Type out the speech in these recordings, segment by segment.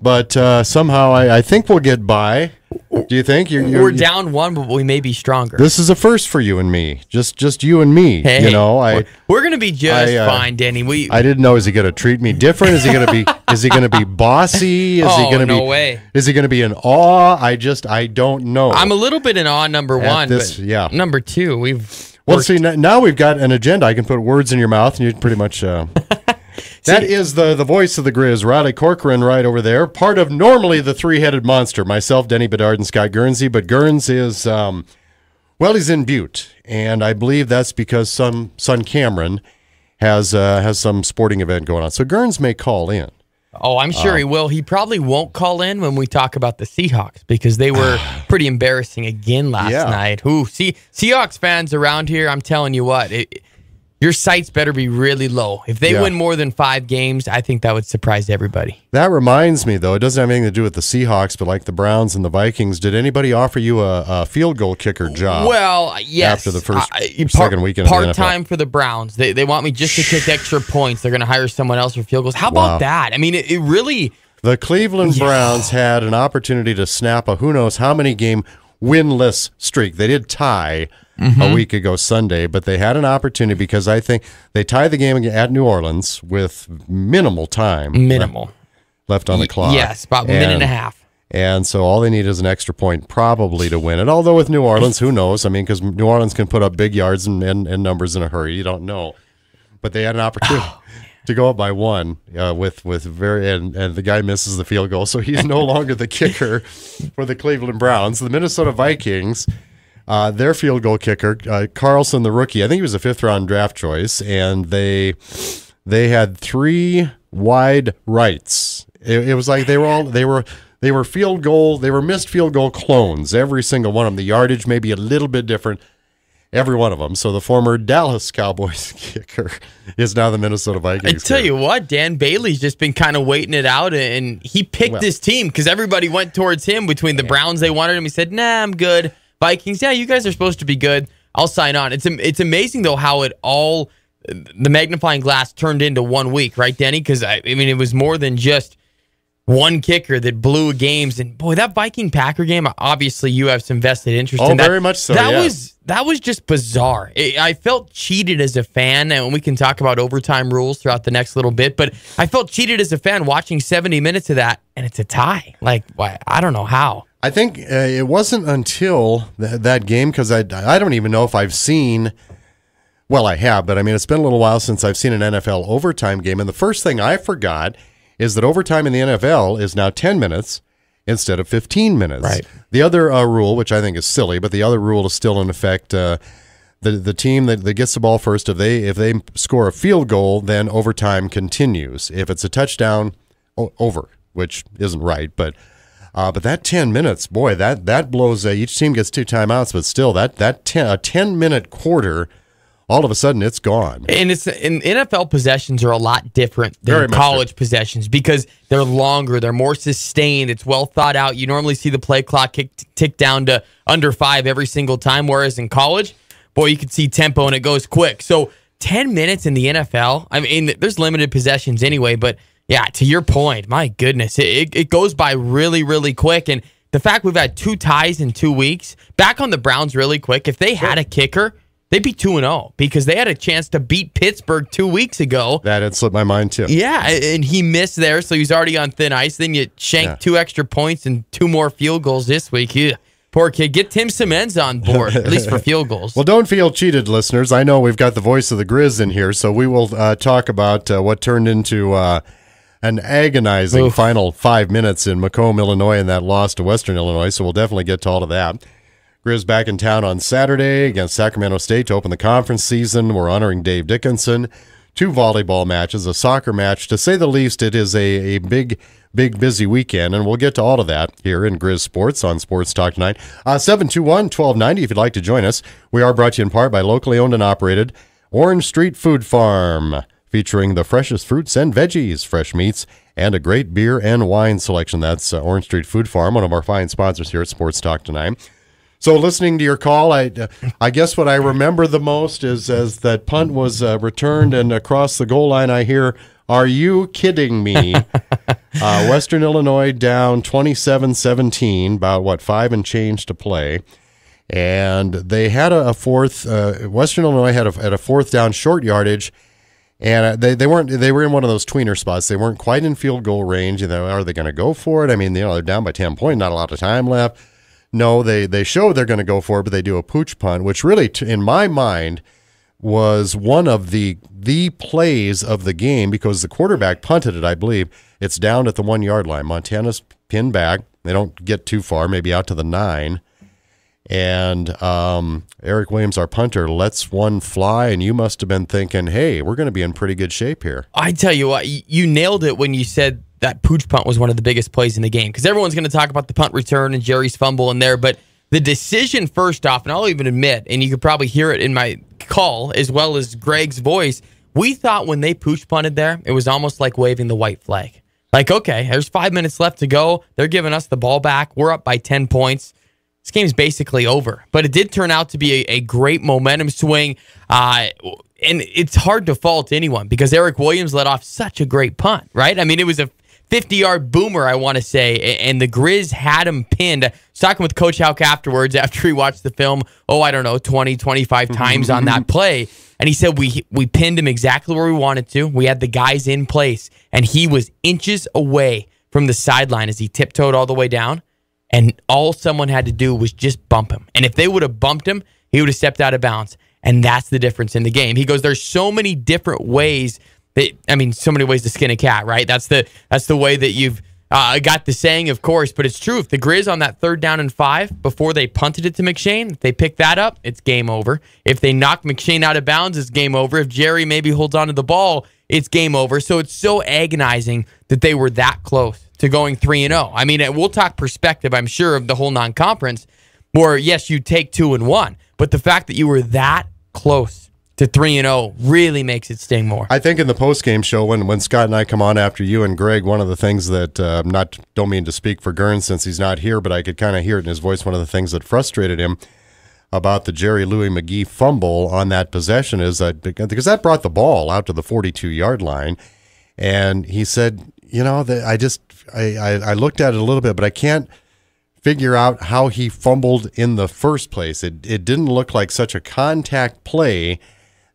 but somehow I think we'll get by. Do you think? We're down one, but we may be stronger. This is a first for you and me. Just you and me. Hey, you know, we're going to be just fine, Danny. I didn't know. Is he going to treat me different? Is he going to be? Is he going to be bossy? Is he going to no be? Way. Is he going to be in awe? I don't know. I'm a little bit in awe. Number one, but number two, we've. Well, see, now we've got an agenda. I can put words in your mouth, and you pretty much. That is the voice of the Grizz, Riley Corcoran, right over there. Part of normally the three-headed monster, myself, Denny Bedard, and Scott Guernsey. But Guerns is, he's in Butte, and I believe that's because son Cameron has some sporting event going on. So Guerns may call in. Oh, I'm sure he will. He probably won't call in when we talk about the Seahawks because they were pretty embarrassing again last night. Seahawks fans around here, I'm telling you what, your sights better be really low. If they win more than 5 games, I think that would surprise everybody. That reminds me, though, it doesn't have anything to do with the Seahawks, but like the Browns and the Vikings, did anybody offer you a field goal kicker job? Well, yes. After the second weekend of the NFL? Part-time for the Browns. They want me just to kick extra points. They're going to hire someone else for field goals. How about that? I mean, it really... The Cleveland Browns had an opportunity to snap a who knows how many game winless streak. They did tie a week ago Sunday, but they had an opportunity because I think they tied the game at New Orleans with minimal time left on the clock. Yes, about a minute and a half. And so all they need is an extra point probably to win it. Although with New Orleans, who knows? I mean, because New Orleans can put up big yards and numbers in a hurry. You don't know. But they had an opportunity to go up by one with and the guy misses the field goal. So he's no longer the kicker for the Cleveland Browns. The Minnesota Vikings, their field goal kicker, Carlson, the rookie, I think he was a 5th-round draft choice, and they had 3 wide rights. It was like they were missed field goal clones, every single one of them. The yardage may be a little bit different, every one of them. So the former Dallas Cowboys kicker is now the Minnesota Vikings. I tell you what, Dan Bailey's just been kind of waiting it out, and he picked his team because everybody went towards him. Between the Browns, they wanted him. He said, "Nah, I'm good." Vikings, you guys are supposed to be good. I'll sign on. It's amazing, though, how the magnifying glass turned into 1 week, right, Denny? Because, I mean, it was more than just one kicker that blew games. And, boy, that Viking-Packer game, obviously you have some vested interest in that. Oh, very much so, That was just bizarre. I felt cheated as a fan, and we can talk about overtime rules throughout the next little bit, but I felt cheated as a fan watching 70 minutes of that, and it's a tie. Like, I don't know how. I think it wasn't until that game, because I don't even know if I've seen, well, I have, but I mean, it's been a little while since I've seen an NFL overtime game, and the first thing I forgot is that overtime in the NFL is now 10 minutes instead of 15 minutes. Right. The other rule, which I think is silly, but the other rule is still in effect, the team that gets the ball first, if they score a field goal, then overtime continues. If it's a touchdown, over, which isn't right, but that 10 minutes, boy, that blows. Each team gets 2 timeouts, but still, a 10-minute quarter, all of a sudden it's gone. And NFL possessions are a lot different than college possessions because they're longer, they're more sustained, it's well thought out. You normally see the play clock tick down to under 5 every single time, whereas in college, boy, you can see tempo and it goes quick. So 10 minutes in the NFL, I mean, there's limited possessions anyway, but yeah, to your point, my goodness, it goes by really, really quick. And the fact we've had 2 ties in 2 weeks, back on the Browns really quick, if they had a kicker, they'd be 2-0 because they had a chance to beat Pittsburgh 2 weeks ago. That had slipped my mind, too. Yeah, and he missed there, so he's already on thin ice. Then you shank 2 extra points and 2 more field goals this week. Yeah. Poor kid. Get Tim Simmons on board, at least for field goals. Well, don't feel cheated, listeners. I know we've got the voice of the Grizz in here, so we will talk about what turned into an agonizing final 5 minutes in Macomb, Illinois, and that loss to Western Illinois, so we'll definitely get to all of that. Grizz back in town on Saturday against Sacramento State to open the conference season. We're honoring Dave Dickinson. 2 volleyball matches, a soccer match. To say the least, it is a big, busy weekend, and we'll get to all of that here in Grizz Sports on Sports Talk tonight. 721-1290 if you'd like to join us. We are brought to you in part by locally owned and operated Orange Street Food Farm, featuring the freshest fruits and veggies, fresh meats, and a great beer and wine selection. That's Orange Street Food Farm, one of our fine sponsors here at Sports Talk tonight. So listening to your call, I guess what I remember the most is as that punt was returned and across the goal line, I hear, "Are you kidding me?" Western Illinois down 27-17, about 5 and change to play. And they had a fourth, Western Illinois had a fourth down short yardage. And they were in one of those tweener spots. They weren't quite in field goal range. Are they going to go for it? I mean, they're down by 10 points, not a lot of time left. No, they show they're going to go for it, but they do a pooch punt, which really, in my mind, was one of the plays of the game because the quarterback punted it, I believe. It's down at the 1 yard line. Montana's pinned back. They don't get too far, maybe out to the 9. And Eric Williams, our punter, lets one fly, and you must have been thinking, hey, we're going to be in pretty good shape here. I tell you what, you nailed it when you said that pooch punt was one of the biggest plays in the game because everyone's going to talk about the punt return and Jerry's fumble in there, but the decision first off, and I'll even admit, and you could probably hear it in my call as well as Greg's voice, we thought when they pooch punted there, it was almost like waving the white flag. Like, okay, there's 5 minutes left to go. They're giving us the ball back. We're up by 10 points. This game's basically over. But it did turn out to be a great momentum swing. And it's hard to fault anyone because Eric Williams let off such a great punt, right? I mean, it was a 50-yard boomer, I want to say, and the Grizz had him pinned. I was talking with Coach Houck afterwards after he watched the film, 20, 25 times on that play, and he said we pinned him exactly where we wanted to. We had the guys in place, and he was inches away from the sideline as he tiptoed all the way down, and all someone had to do was just bump him. And if they would have bumped him, he would have stepped out of bounds, and that's the difference in the game. He goes, there's so many different ways so many ways to skin a cat, right? That's the way that you've got the saying, of course, but it's true. If the Grizz on that 3rd down and 5 before they punted it to McShane, if they pick that up, it's game over. If they knock McShane out of bounds, it's game over. If Jerry maybe holds on to the ball, it's game over. So it's so agonizing that they were that close to going 3-0. I mean, we'll talk perspective, I'm sure, of the whole non-conference, where, yes, you take 2-1, but the fact that you were that close to 3-0 really makes it sting more. I think in the post-game show, when Scott and I come on after you and Greg, one of the things that, don't mean to speak for Gurns since he's not here, but I could kind of hear it in his voice, one of the things that frustrated him about the Jerry Louis McGee fumble on that possession is that, because that brought the ball out to the 42-yard line, and he said, I looked at it a little bit, but I can't figure out how he fumbled in the first place. It didn't look like such a contact play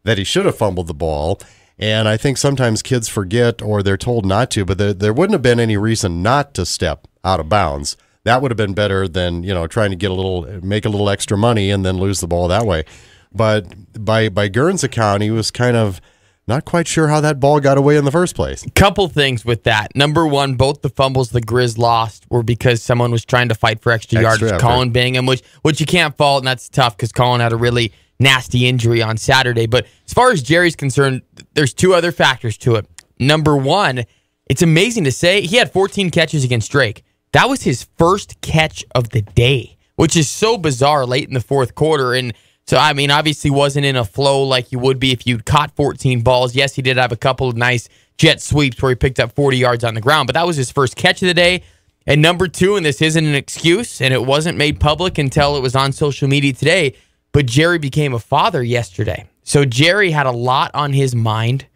that he should have fumbled the ball. And I think sometimes kids forget or they're told not to, but there wouldn't have been any reason not to step out of bounds. That would have been better than, trying to make a little extra money and then lose the ball that way. But by Gurns' account, he was kind of not quite sure how that ball got away in the first place. Couple things with that. Number one, both the fumbles the Grizz lost were because someone was trying to fight for extra yardage. Colin Bingham, which you can't fault, and that's tough because Colin had a really nasty injury on Saturday. But as far as Jerry's concerned, there's 2 other factors to it. Number one, it's amazing to say he had 14 catches against Drake. That was his first catch of the day, which is so bizarre late in the 4th quarter. And so, I mean, obviously wasn't in a flow like you would be if you'd caught 14 balls. Yes, he did have a couple of nice jet sweeps where he picked up 40 yards on the ground, but that was his first catch of the day. And number 2, and this isn't an excuse, and it wasn't made public until it was on social media today, but Jerry became a father yesterday. So Jerry had a lot on his mind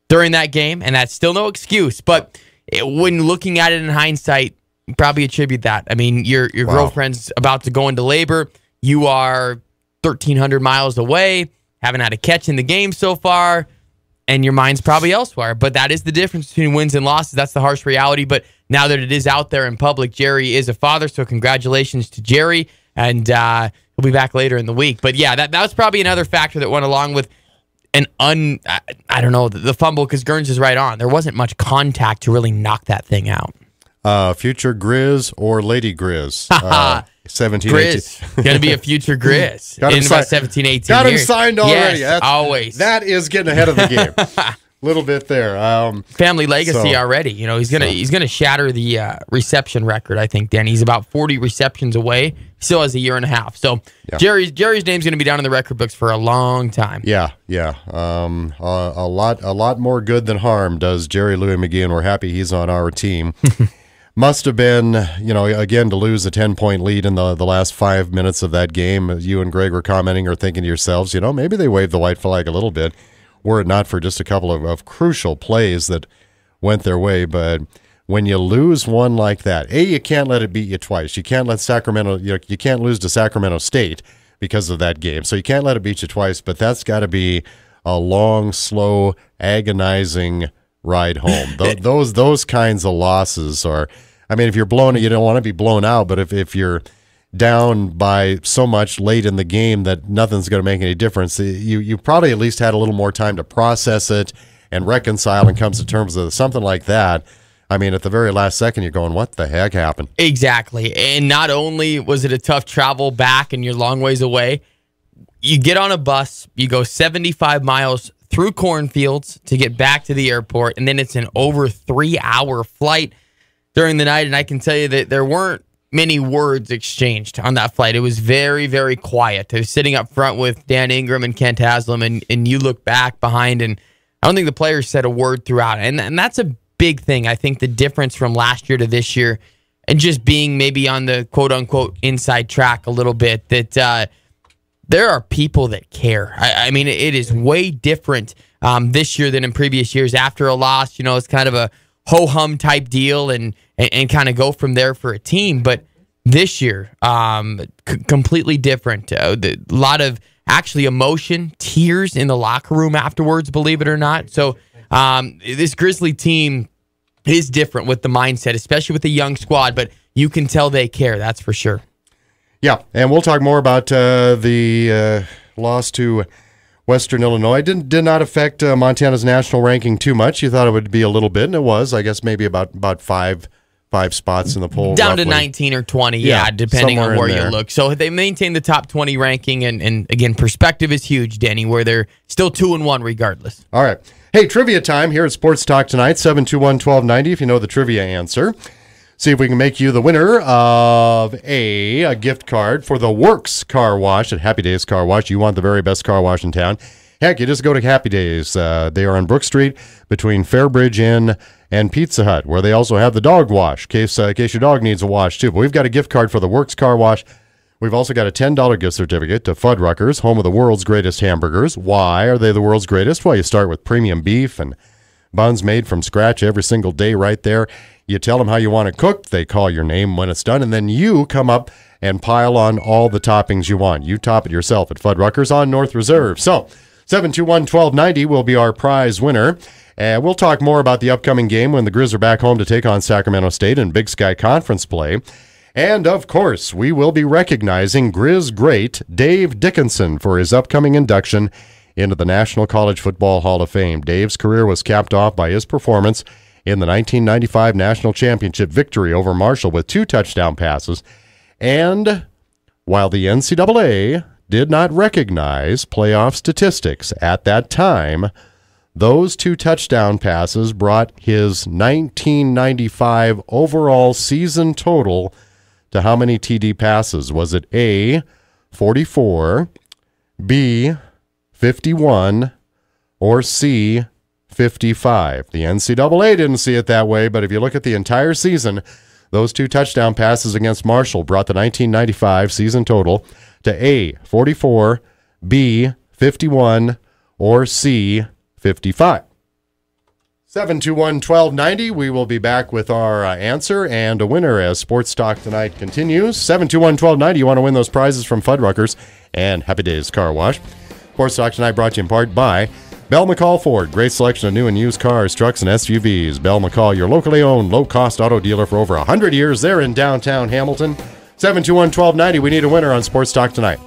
during that game, and that's still no excuse. But when looking at it in hindsight, you probably attribute that. I mean, your girlfriend's about to go into labor. You are 1,300 miles away, haven't had a catch in the game so far, and your mind's probably elsewhere. But that is the difference between wins and losses. That's the harsh reality. But now that it is out there in public, Jerry is a father, so congratulations to Jerry. And he'll be back later in the week. But yeah, that was probably another factor that went along with the fumble, because Gurns is right on. There wasn't much contact to really knock that thing out. Future Grizz or Lady Grizz? 17, Grizz. Going to be a future Grizz in about 17, 18 Got him years. signed already. Yes, always. That is getting ahead of the game. Little bit there. Family legacy already. He's gonna shatter the reception record. I think, Dan. He's about 40 receptions away. He still has a year and a half. So yeah. Jerry's name's gonna be down in the record books for a long time. Yeah. A lot more good than harm does Jerry Louis McGee, and we're happy he's on our team. must have been, again, to lose a 10-point lead in the last 5 minutes of that game. You and Greg were commenting or thinking to yourselves, maybe they waved the white flag a little bit, were it not for just a couple of crucial plays that went their way. But when you lose one like that, you can't let it beat you twice. You can't let Sacramento, you can't lose to Sacramento State because of that game. So you can't let it beat you twice, but that's got to be a long, slow, agonizing ride home. Those kinds of losses are, if you're blown, you don't want to be blown out, but if you're down by so much late in the game that nothing's going to make any difference, you probably at least had a little more time to process it and reconcile and come to terms with something like that. At the very last second, you're going, what the heck happened? Exactly. And not only was it a tough travel back and you're long ways away, you get on a bus, you go 75 miles through cornfields to get back to the airport, and then it's an over 3-hour flight during the night. And I can tell you that there weren't many words exchanged on that flight. It was very, very quiet. I was sitting up front with Dan Ingram and Kent Haslam, and you look back behind, and I don't think the players said a word throughout. And that's a big thing. I think the difference from last year to this year, and just being maybe on the quote-unquote inside track a little bit, that there are people that care. It is way different this year than in previous years. After a loss, it's kind of a ho-hum type deal and kind of go from there for a team. But this year, completely different. A lot of actually emotion, tears in the locker room afterwards, believe it or not. So this Grizzly team is different with the mindset, especially with the young squad, but you can tell they care, that's for sure. Yeah, and we'll talk more about the loss to Western Illinois. Did not affect Montana's national ranking too much. You thought it would be a little bit, and it was. I guess maybe about five spots in the poll. Down roughly. To 19 or 20, depending on where you look. So they maintain the top 20 ranking, and again, perspective is huge, Danny, where they're still 2-1 regardless. All right. Hey, trivia time here at Sports Talk tonight, 721-1290, if you know the trivia answer. See if we can make you the winner of a gift card for the Works Car Wash at Happy Days Car Wash. You want the very best car wash in town. Heck, you just go to Happy Days. They are on Brook Street between Fairbridge Inn and Pizza Hut, where they also have the dog wash, in case your dog needs a wash too. But we've got a gift card for the Works Car Wash. We've also got a $10 gift certificate to Fuddruckers, home of the world's greatest hamburgers. Why are they the world's greatest? Well, you start with premium beef and buns made from scratch every single day right there. You tell them how you want it cooked. They call your name when it's done, and then you come up and pile on all the toppings you want. You top it yourself at Fuddruckers on North Reserve. So 721-1290 will be our prize winner. And we'll talk more about the upcoming game when the Grizz are back home to take on Sacramento State in Big Sky Conference play. And, of course, we will be recognizing Grizz great Dave Dickinson for his upcoming induction into the National College Football Hall of Fame. Dave's career was capped off by his performance in the 1995 National Championship victory over Marshall with 2 touchdown passes. And while the NCAA did not recognize playoff statistics at that time, those 2 touchdown passes brought his 1995 overall season total to how many TD passes? Was it A, 44, B, 51, or C, 55? The NCAA didn't see it that way, but if you look at the entire season, those 2 touchdown passes against Marshall brought the 1995 season total to A, 44, B, 51, or C, 55. 721-1290. We will be back with our answer and a winner as Sports Talk tonight continues. 721-1290. You want to win those prizes from Fuddruckers and Happy Days Car Wash. Sports Talk tonight brought to you in part by Bell McCall Ford. Great selection of new and used cars, trucks, and SUVs. Bell McCall, your locally owned, low-cost auto dealer for over 100 years. They're in downtown Hamilton. 721-1290. We need a winner on Sports Talk tonight.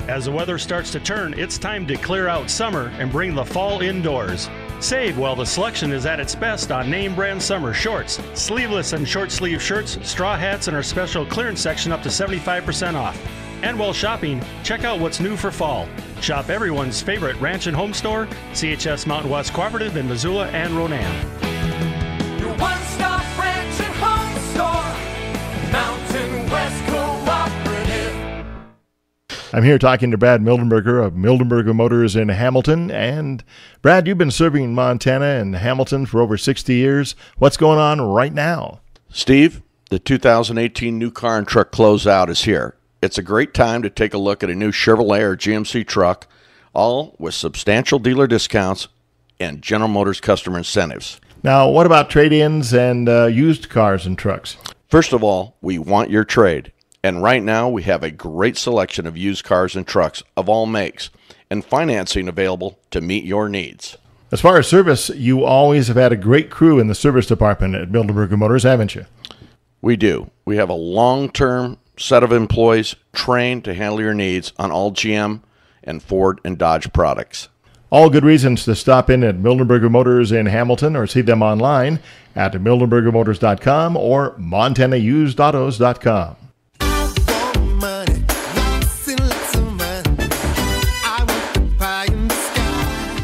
As the weather starts to turn, it's time to clear out summer and bring the fall indoors. Save while the selection is at its best on name brand summer shorts, sleeveless and short sleeve shirts, straw hats, and our special clearance section up to 75% off. And while shopping, check out what's new for fall. Shop everyone's favorite ranch and home store, CHS Mountain West Cooperative in Missoula and Ronan. Your one-stop ranch and home store, Mountain West Cooperative. I'm here talking to Brad Mildenberger of Mildenberger Motors in Hamilton. And Brad, you've been serving Montana and Hamilton for over 60 years. What's going on right now? Steve, the 2018 new car and truck closeout is here. It's a great time to take a look at a new Chevrolet or GMC truck, all with substantial dealer discounts and General Motors customer incentives. Now, what about trade-ins and used cars and trucks? First of all, we want your trade. And right now, we have a great selection of used cars and trucks of all makes and financing available to meet your needs. As far as service, you always have had a great crew in the service department at Mildenberger Motors, haven't you? We do. We have a long-term set of employees trained to handle your needs on all GM and Ford and Dodge products. All good reasons to stop in at Mildenberger Motors in Hamilton or see them online at mildenbergermotors.com or montanausedautos.com.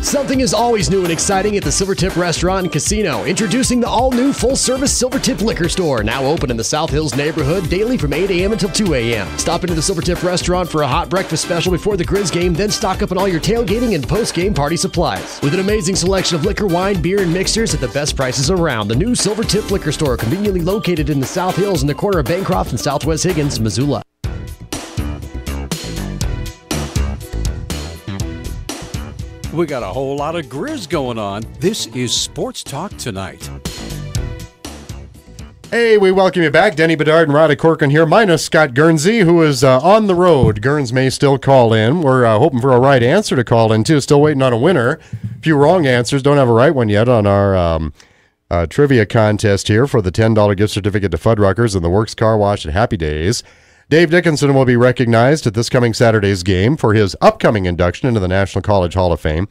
Something is always new and exciting at the Silvertip Restaurant and Casino. Introducing the all-new full-service Silvertip Liquor Store, now open in the South Hills neighborhood daily from 8 a.m. until 2 a.m. Stop into the Silvertip Restaurant for a hot breakfast special before the Grizz game, then stock up on all your tailgating and post-game party supplies. With an amazing selection of liquor, wine, beer, and mixers at the best prices around, the new Silvertip Liquor Store, conveniently located in the South Hills in the corner of Bancroft and Southwest Higgins, Missoula. We got a whole lot of Grizz going on. This is Sports Talk Tonight. Hey, we welcome you back. Denny Bedard and Roddy Corcoran here, minus Scott Guernsey, who is on the road. Guerns may still call in. We're hoping for a right answer to call in, too. Still waiting on a winner. A few wrong answers. Don't have a right one yet on our trivia contest here for the $10 gift certificate to Fuddruckers and the Works Car Wash at Happy Days. Dave Dickinson will be recognized at this coming Saturday's game for his upcoming induction into the National College Hall of Fame.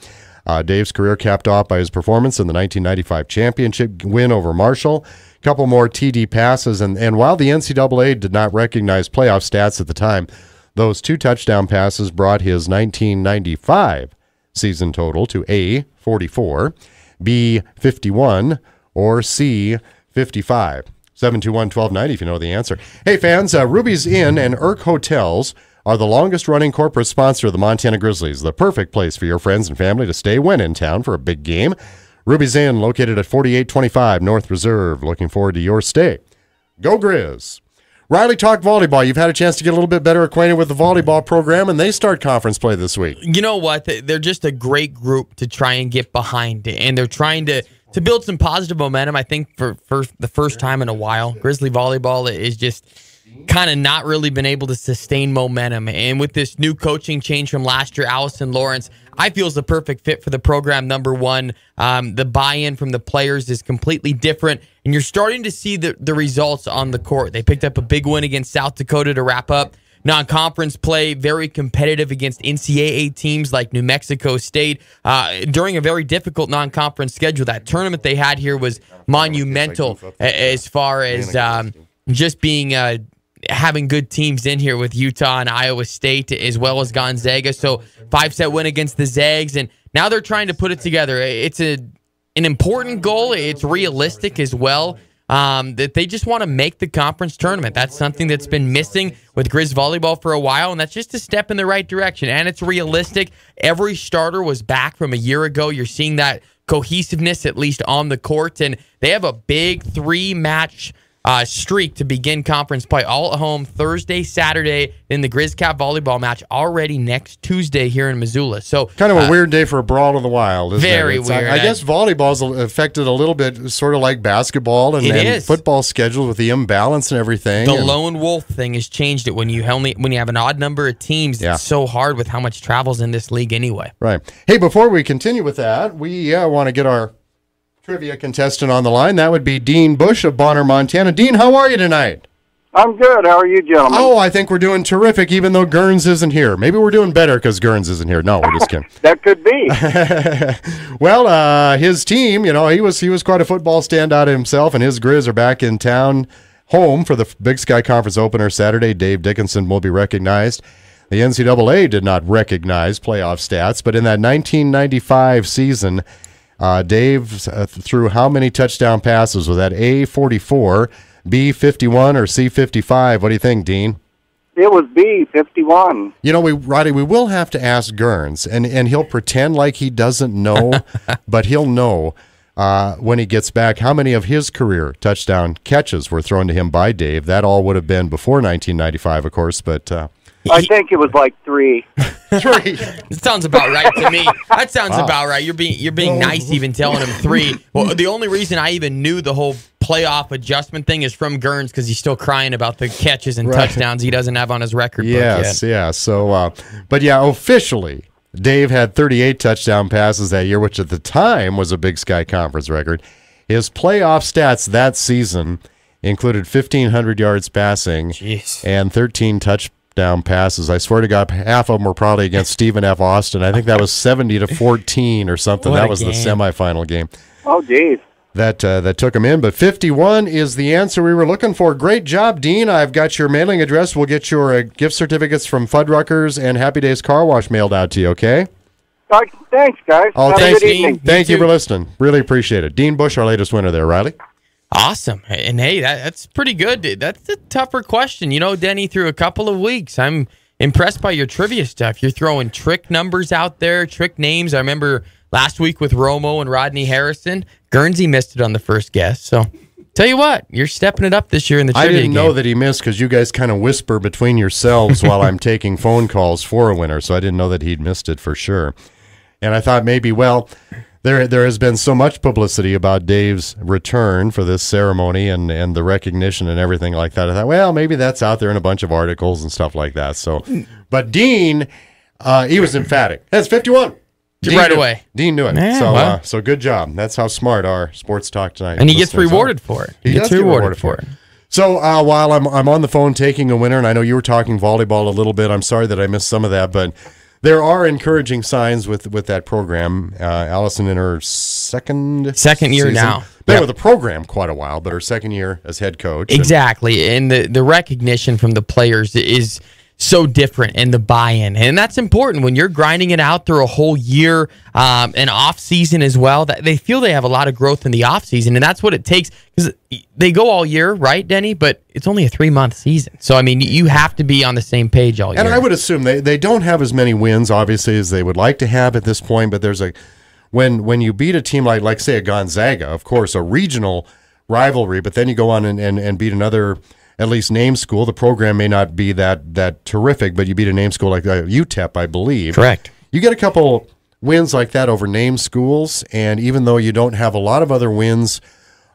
Dave's career capped off by his performance in the 1995 championship win over Marshall. A couple more TD passes, and while the NCAA did not recognize playoff stats at the time, those 2 touchdown passes brought his 1995 season total to A, 44, B, 51, or C, 55. 721-1290 if you know the answer. Hey, fans, Ruby's Inn and Irk Hotels are the longest-running corporate sponsor of the Montana Grizzlies, the perfect place for your friends and family to stay when in town for a big game. Ruby's Inn, located at 4825 North Reserve. Looking forward to your stay. Go Grizz! Riley, talk volleyball. You've had a chance to get a little bit better acquainted with the volleyball program, and they start conference play this week. You know what? They're just a great group to try and get behind, and they're trying to build some positive momentum, I think, for the first time in a while. Grizzly volleyball is just kind of not really been able to sustain momentum. And with this new coaching change from last year, Allison Lawrence, I feel is the perfect fit for the program, number one. The buy-in from the players is completely different, and you're starting to see the results on the court. They picked up a big win against South Dakota to wrap up non-conference play, very competitive against NCAA teams like New Mexico State during a very difficult non-conference schedule. That tournament they had here was monumental as far as just being having good teams in here with Utah and Iowa State as well as Gonzaga. So 5-set win against the Zags, and now they're trying to put it together. It's an important goal. It's realistic as well. That they just want to make the conference tournament. That's something that's been missing with Grizz volleyball for a while, and that's just a step in the right direction. And it's realistic. Every starter was back from a year ago. You're seeing that cohesiveness, at least on the court, and they have a big 3-match streak to begin conference play, all at home Thursday, Saturday, then the Grizz Cap volleyball match already next Tuesday here in Missoula. So kind of a weird day for a brawl in the wild, isn't very it? Weird. I guess volleyball's affected a little bit, sort of like basketball and football schedule with the imbalance and everything. The lone wolf thing has changed it. When you have an odd number of teams, it's so hard with how much travel's in this league anyway. Right. Hey, before we continue with that, we want to get our trivia contestant on the line. That would be Dean Bush of Bonner, Montana. Dean, how are you tonight? I'm good. How are you, gentlemen? Oh, I think we're doing terrific, even though Gurns isn't here. Maybe we're doing better because Gurns isn't here. No, we're just kidding. That could be. Well, his team, he was quite a football standout himself, and his Grizz are back in town, home for the Big Sky Conference opener Saturday. Dave Dickinson will be recognized. The NCAA did not recognize playoff stats, but in that 1995 season, Dave threw how many touchdown passes? Was that A, 44, B, 51, or C, 55? What do you think, Dean? It was B, 51. You know, Roddy, we will have to ask Gerns, and he'll pretend like he doesn't know, but he'll know when he gets back how many of his career touchdown catches were thrown to him by Dave. That all would have been before 1995, of course, but... I think it was like 3. 3. That sounds about right to me. That sounds about right. You're being nice even telling him 3. Well, the only reason I even knew the whole playoff adjustment thing is from Gerns because he's still crying about the catches and touchdowns he doesn't have on his record book yet. Yeah. So, but yeah, officially, Dave had 38 touchdown passes that year, which at the time was a Big Sky Conference record. His playoff stats that season included 1,500 yards passing and 13 touchdowns. Passes. I swear to God, half of them were probably against Stephen F. Austin. I think that was 70-14 or something. That was the semifinal game. Oh, geez. That took him in. But 51 is the answer we were looking for. Great job, Dean. I've got your mailing address. We'll get your gift certificates from Fuddruckers and Happy Days Car Wash mailed out to you, okay? Thanks, guys. Oh, Have thanks, a good evening. Thank you for listening. Really appreciate it. Dean Bush, our latest winner there, Riley. Awesome. And hey, that's pretty good. That's a tougher question. You know, Denny, through a couple of weeks, I'm impressed by your trivia stuff. You're throwing trick numbers out there, trick names. I remember last week with Romo and Rodney Harrison, Guernsey missed it on the first guess. So tell you what, you're stepping it up this year in the trivia game. I didn't know that he missed because you guys kind of whisper between yourselves while I'm taking phone calls for a winner. So I didn't know that he'd missed it for sure. And I thought maybe, well, There has been so much publicity about Dave's return for this ceremony and the recognition and everything like that. I thought, well, maybe that's out there in a bunch of articles and stuff like that. So, but Dean, he was emphatic. That's 51. Right away. Dean knew it. Yeah, so good job. That's how smart our Sports Talk tonight. And he gets rewarded for it. He gets rewarded for it. So while I'm on the phone taking a winner, and I know you were talking volleyball a little bit. I'm sorry that I missed some of that, but there are encouraging signs with that program. Allison in her second year season. now. Been with the program quite a while, but her second year as head coach. Exactly. And the recognition from the players is so different, and the buy-in. And that's important when you're grinding it out through a whole year, an off season as well. That they feel they have a lot of growth in the off season, and that's what it takes, because they go all year, right, Denny? But it's only a 3-month season. So, I mean, you have to be on the same page all year. And I would assume they don't have as many wins, obviously, as they would like to have at this point, but there's when you beat a team like say, a Gonzaga, of course, a regional rivalry, but then you go on and beat another, at least name school. The program may not be that terrific, but you beat a name school like UTEP, I believe. Correct. You get a couple wins like that over name schools, and even though you don't have a lot of other wins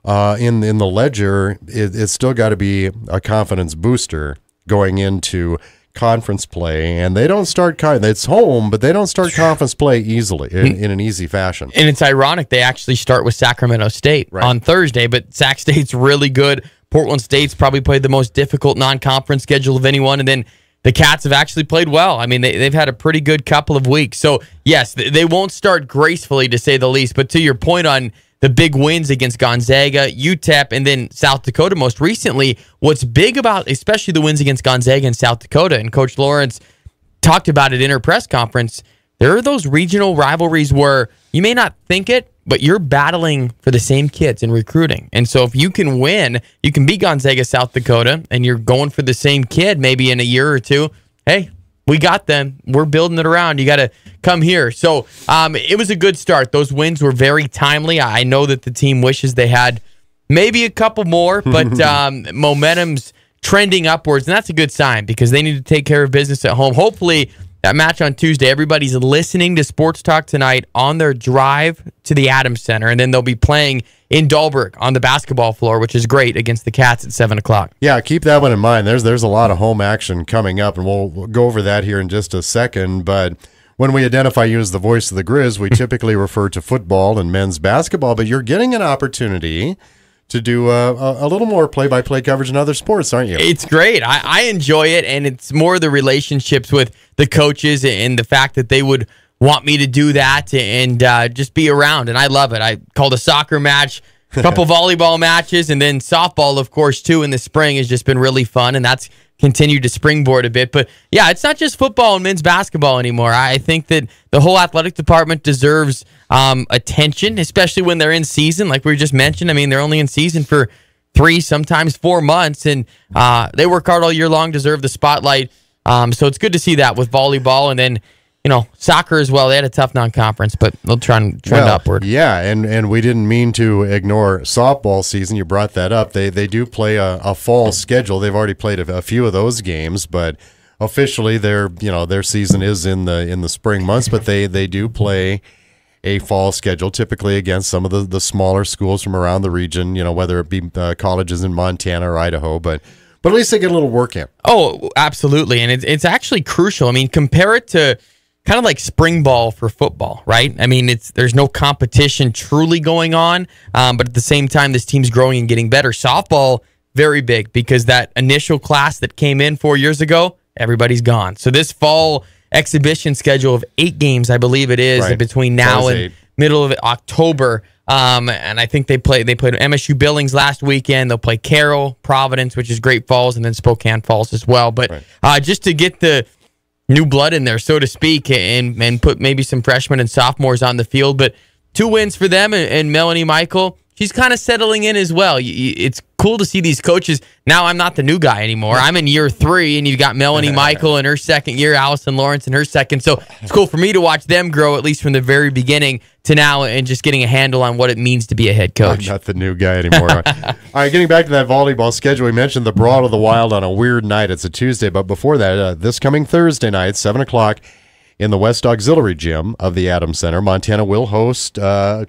in the ledger, it's still got to be a confidence booster going into conference play. And they don't start it's home, but they don't start conference play easily in an easy fashion. And it's ironic they actually start with Sacramento State on Thursday, but Sac State's really good. Portland State's probably played the most difficult non-conference schedule of anyone, and then the Cats have actually played well. I mean, they've had a pretty good couple of weeks. So, yes, they won't start gracefully, to say the least. But to your point on the big wins against Gonzaga, UTEP, and then South Dakota most recently, what's big about especially the wins against Gonzaga and South Dakota, and Coach Lawrence talked about it in her press conference, there are those regional rivalries where you may not think it, but you're battling for the same kids in recruiting. And so if you can win, you can beat Gonzaga, South Dakota, and you're going for the same kid maybe in a year or two, hey, we got them. We're building it around. You got to come here. So it was a good start. Those wins were very timely. I know that the team wishes they had maybe a couple more, but momentum's trending upwards, and that's a good sign because they need to take care of business at home. Hopefully, that match on Tuesday, everybody's listening to Sports Talk tonight on their drive to the Adams Center, and then they'll be playing in Dahlberg on the basketball floor, which is great, against the Cats at 7 o'clock. Yeah, keep that one in mind. There's a lot of home action coming up, and we'll go over that here in just a second. But when we identify you as the voice of the Grizz, we typically refer to football and men's basketball, but you're getting an opportunity to do a little more play-by-play coverage in other sports, aren't you? It's great. I enjoy it, and it's more the relationships with the coaches and the fact that they would want me to do that and just be around, and I love it. I called a soccer match, a couple volleyball matches, and then softball, of course, too, in the spring has just been really fun, and that's continued to springboard a bit. But, yeah, it's not just football and men's basketball anymore. I think that the whole athletic department deserves attention, especially when they're in season, like we just mentioned. I mean, they're only in season for 3, sometimes 4 months, and they work hard all year long, deserve the spotlight. So it's good to see that with volleyball, and then soccer as well. They had a tough non-conference, but they'll trend upward. Yeah, and we didn't mean to ignore softball season. You brought that up. They do play a fall schedule. They've already played a few of those games, but officially their season is in the spring months. But they do play a fall schedule, typically against some of the smaller schools from around the region. Whether it be colleges in Montana or Idaho, but at least they get a little work in. Oh, absolutely, and it's actually crucial. I mean, compare it to kind of like spring ball for football, right? I mean, there's no competition truly going on, but at the same time, this team's growing and getting better. Softball, very big, because that initial class that came in 4 years ago, everybody's gone. So this fall exhibition schedule of 8 games, I believe it is, between now and middle of October. And I think they played MSU Billings last weekend. They'll play Carroll, Providence, which is Great Falls, and then Spokane Falls as well. But just to get the new blood in there, so to speak, and put maybe some freshmen and sophomores on the field. But 2 wins for them, and Melanie Michael, she's kind of settling in as well. It's cool to see these coaches. Now I'm not the new guy anymore. I'm in year 3, and you've got Melanie Michael in her second year, Allison Lawrence in her second. So it's cool for me to watch them grow, at least from the very beginning to now, and just getting a handle on what it means to be a head coach. I'm not the new guy anymore. All right, getting back to that volleyball schedule, we mentioned the Brawl of the Wild on a weird night. It's a Tuesday, but before that, this coming Thursday night, 7 o'clock in the West Auxiliary Gym of the Adams Center, Montana will host a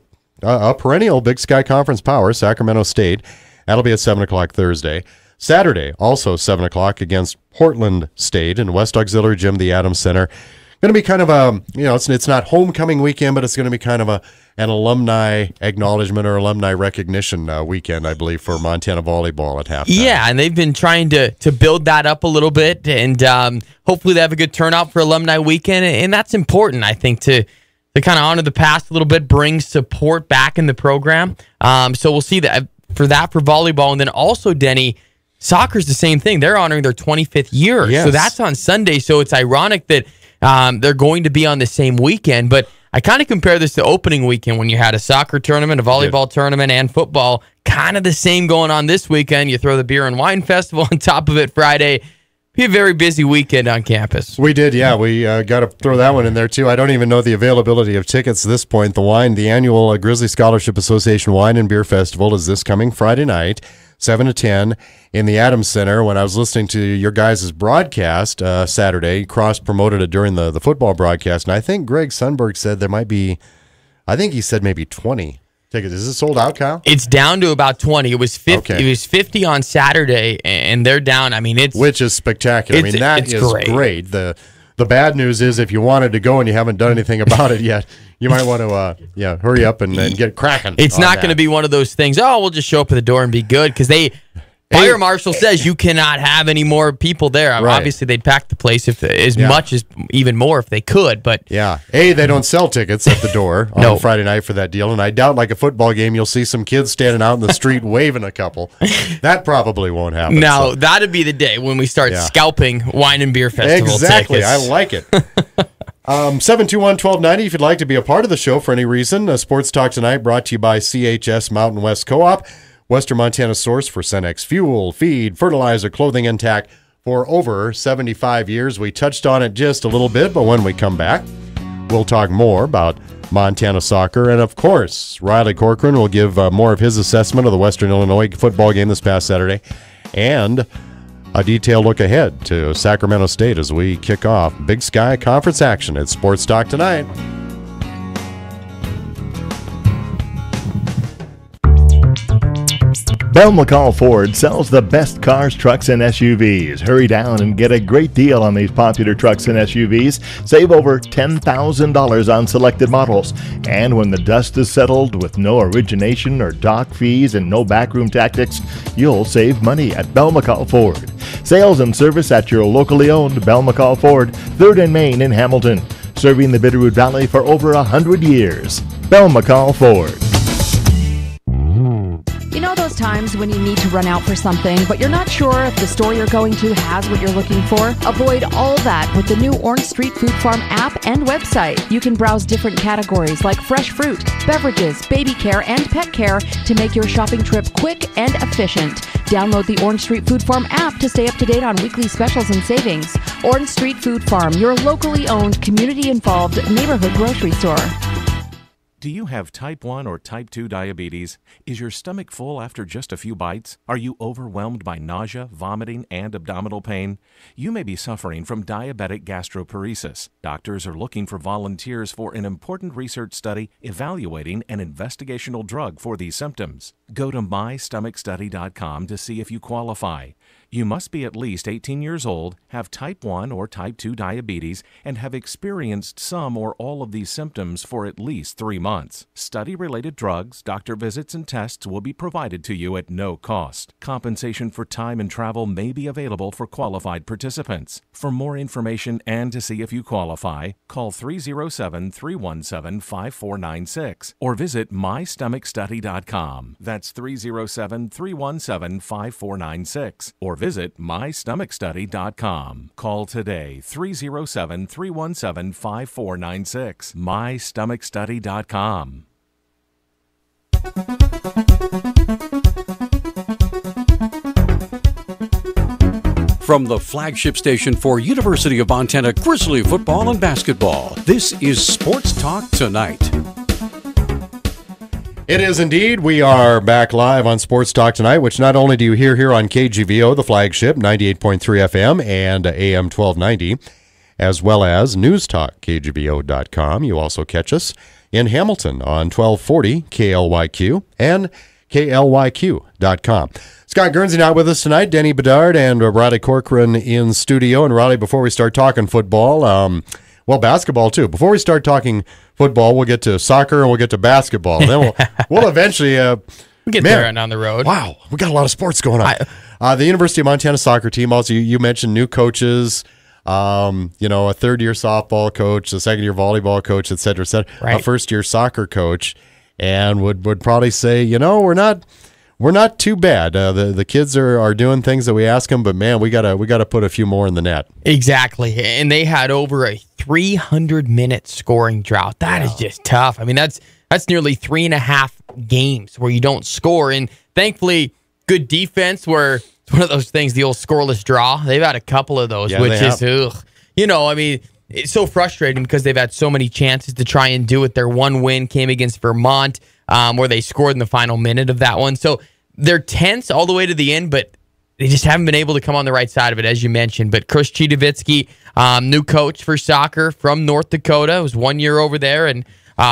perennial Big Sky Conference power, Sacramento State. That'll be at 7 o'clock Thursday. Saturday, also 7 o'clock against Portland State in West Auxiliary Gym, the Adams Center. Going to be kind of a, it's not homecoming weekend, but it's going to be kind of an alumni acknowledgement or alumni recognition weekend, I believe, for Montana volleyball at halftime. Yeah, and they've been trying to build that up a little bit, and hopefully they have a good turnout for alumni weekend, and that's important, I think, to kind of honor the past a little bit, bring support back in the program. So we'll see that for volleyball, and then also, Denny, soccer's the same thing. They're honoring their 25th year, so that's on Sunday. So it's ironic that they're going to be on the same weekend, but I kind of compare this to opening weekend when you had a soccer tournament, a volleyball tournament, and football. Kind of the same going on this weekend. You throw the beer and wine festival on top of it Friday. Be a very busy weekend on campus. We did, yeah. We got to throw that one in there, too. I don't even know the availability of tickets at this point. The annual Grizzly Scholarship Association Wine and Beer Festival is this coming Friday night, 7 to 10 in the Adams Center. When I was listening to your guys' broadcast Saturday, cross-promoted it during the football broadcast, and I think Greg Sundberg said there might be, I think he said maybe 20 tickets. Is it sold out, Kyle? It's down to about 20. It was 50. Okay. It was 50 on Saturday, and they're down. I mean, which is spectacular. I mean, that is great. The bad news is if you wanted to go and you haven't done anything about it yet, you might want to hurry up and get cracking. It's not going to be one of those things. Oh, we'll just show up at the door and be good, because fire marshal says you cannot have any more people there. Right. Obviously, they'd pack the place much as even more if they could. But they don't sell tickets at the door on Friday night for that deal, and I doubt, like a football game, you'll see some kids standing out in the street waving a couple. That probably won't happen. No, that'd be the day when we start scalping wine and beer festival Exactly, tickets. I like it. 721-1290 if you'd like to be a part of the show for any reason. Sports Talk Tonight brought to you by CHS Mountain West Co-op. Western Montana source for Cenex fuel, feed, fertilizer, clothing, and tack for over 75 years. We touched on it just a little bit, but when we come back, we'll talk more about Montana soccer. And, of course, Riley Corcoran will give more of his assessment of the Western Illinois football game this past Saturday and a detailed look ahead to Sacramento State as we kick off Big Sky Conference action at Sports Talk Tonight. Bell McCall Ford sells the best cars, trucks, and SUVs. Hurry down and get a great deal on these popular trucks and SUVs. Save over $10,000 on selected models. And when the dust is settled with no origination or dock fees and no backroom tactics, you'll save money at Bell McCall Ford. Sales and service at your locally owned Bell McCall Ford, 3rd and Main in Hamilton. Serving the Bitterroot Valley for over 100 years. Bell McCall Ford. You know, those times when you need to run out for something, but you're not sure if the store you're going to has what you're looking for? Avoid all that with the new Orange Street Food Farm app and website. You can browse different categories like fresh fruit, beverages, baby care, and pet care to make your shopping trip quick and efficient. Download the Orange Street Food Farm app to stay up to date on weekly specials and savings. Orange Street Food Farm, your locally owned, community-involved neighborhood grocery store. Do you have type 1 or type 2 diabetes? Is your stomach full after just a few bites? Are you overwhelmed by nausea, vomiting, and abdominal pain? You may be suffering from diabetic gastroparesis. Doctors are looking for volunteers for an important research study evaluating an investigational drug for these symptoms. Go to mystomachstudy.com to see if you qualify. You must be at least 18 years old, have type 1 or type 2 diabetes, and have experienced some or all of these symptoms for at least 3 months. Study-related drugs, doctor visits, and tests will be provided to you at no cost. Compensation for time and travel may be available for qualified participants. For more information and to see if you qualify, call 307-317-5496 or visit mystomachstudy.com. That's 307-317-5496 or visit mystomachstudy.com. Call today, 307-317-5496. mystomachstudy.com. From the flagship station for University of Montana Grizzly football and basketball, this is Sports Talk Tonight. It is indeed. We are back live on Sports Talk Tonight, which not only do you hear here on KGVO, the flagship, 98.3 FM and AM 1290, as well as Newstalk, KGVO.com. You also catch us in Hamilton on 1240 KLYQ and KLYQ.com. Scott Guernsey not with us tonight, Denny Bedard and Roddy Corcoran in studio. And Roddy, before we start talking football, well, basketball too. Before we start talking football, we'll get to soccer and we'll get to basketball. And then we'll eventually we'll get there and down the road. Wow, we got a lot of sports going on. The University of Montana soccer team. Also, you mentioned new coaches. A third-year softball coach, a second-year volleyball coach, et cetera, right. A first-year soccer coach, and would probably say, we're not too bad. The kids are doing things that we ask them, but man, we gotta put a few more in the net. Exactly, and they had over a 300-minute scoring drought. That is just tough. I mean, that's nearly 3.5 games where you don't score, and thankfully, good defense where it's one of those things, the old scoreless draw. They've had a couple of those, which is, it's so frustrating because they've had so many chances to try and do it. Their one win came against Vermont, where they scored in the final minute of that one. So they're tense all the way to the end, but they just haven't been able to come on the right side of it, as you mentioned. But Chris Chidovitsky, new coach for soccer from North Dakota, was 1 year over there, and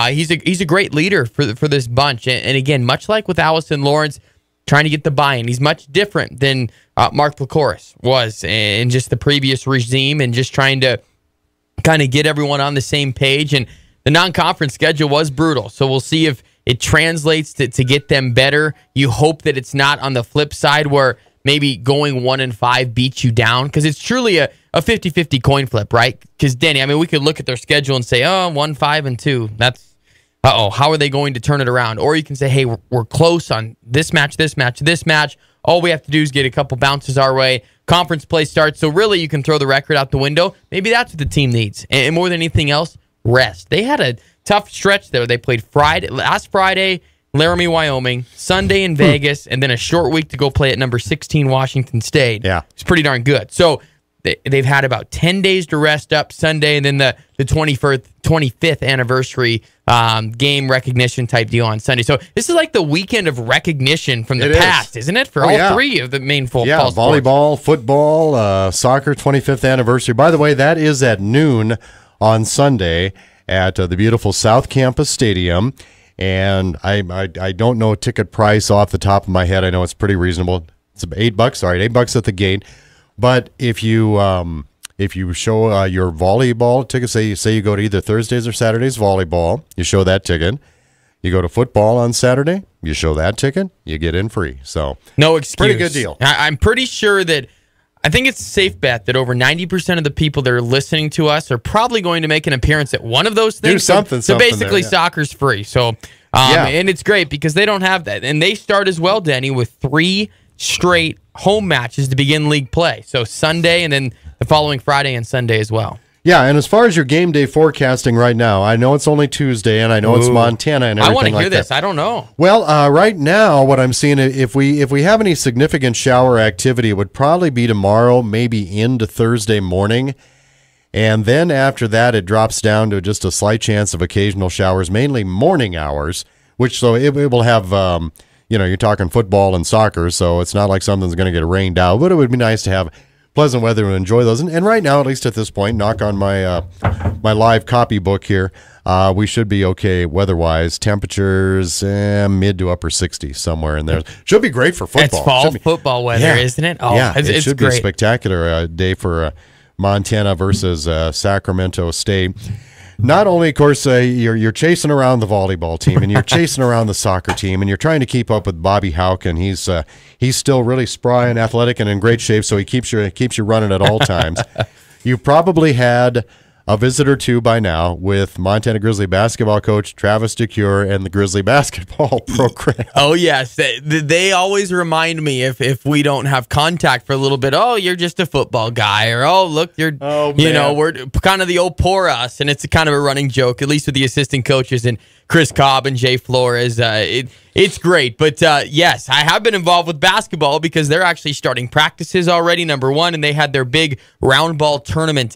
he's a great leader for this bunch. And again, much like with Allison Lawrence, trying to get the buy-in. He's much different than Mark Lacoris was in just the previous regime, and just trying to kind of get everyone on the same page. And the non-conference schedule was brutal, so we'll see if it translates to get them better. You hope that it's not on the flip side where maybe going 1-5 beats you down, because it's truly a 50-50 coin flip, right? Because, Danny, I mean, we could look at their schedule and say, 1-5-2. That's, how are they going to turn it around? Or you can say, hey, we're close on this match, this match, this match. All we have to do is get a couple bounces our way. Conference play starts, so really you can throw the record out the window. Maybe that's what the team needs. And more than anything else, rest. They had a tough stretch there. They played last Friday, Laramie, Wyoming, Sunday in Vegas, and then a short week to go play at number 16 Washington State. Yeah. It's pretty darn good. So they've had about 10 days to rest up Sunday, and then the 25th anniversary game recognition type deal on Sunday. So this is like the weekend of recognition from the past, isn't it? For all three of the main fall sports. Volleyball, football, soccer, 25th anniversary. By the way, that is at noon on Sunday at the beautiful South Campus Stadium. And I don't know ticket price off the top of my head. I know it's pretty reasonable. It's $8. All right, $8 at the gate. But if you show your volleyball ticket, say you go to either Thursdays or Saturdays volleyball, you show that ticket. You go to football on Saturday, you show that ticket, you get in free. So no excuse. Pretty good deal. I'm pretty sure that I think it's a safe bet that over 90% of the people that are listening to us are probably going to make an appearance at one of those things. Do something. So basically, there, soccer's free. So And it's great because they don't have that. And they start as well, Denny, with 3 straight home matches to begin league play. So Sunday and then the following Friday and Sunday as well. Yeah, and as far as your game day forecasting right now, I know it's only Tuesday, and I know it's Montana and everything. I want to hear like this. that. I don't know. Well, right now, what I'm seeing, if we have any significant shower activity, it would probably be tomorrow, maybe into Thursday morning. And then after that, it drops down to just a slight chance of occasional showers, mainly morning hours, which so it will have, you're talking football and soccer, so it's not like something's going to get rained out, but it would be nice to have pleasant weather to enjoy those. And right now, at least at this point, knock on my my live copybook here, we should be okay weather-wise. Temperatures mid to upper 60s, somewhere in there. Should be great for football. It's fall football weather, isn't it? Oh, yeah, it's it should great. be a spectacular day for Montana versus Sacramento State. Not only, of course, you're chasing around the volleyball team and you're chasing around the soccer team and you're trying to keep up with Bobby Houck, and he's still really spry and athletic and in great shape, so he keeps you running at all times. You probably had a visit or two by now with Montana Grizzly basketball coach Travis DeCure and the Grizzly basketball program. Oh, yes. They always remind me if we don't have contact for a little bit, oh, you're just a football guy, or, oh, look, we're kind of the old poor us, and it's kind of a running joke, at least with the assistant coaches and Chris Cobb and Jay Flores. It's great. But, yes, I have been involved with basketball because they're actually starting practices already, number one, and they had their big round ball tournament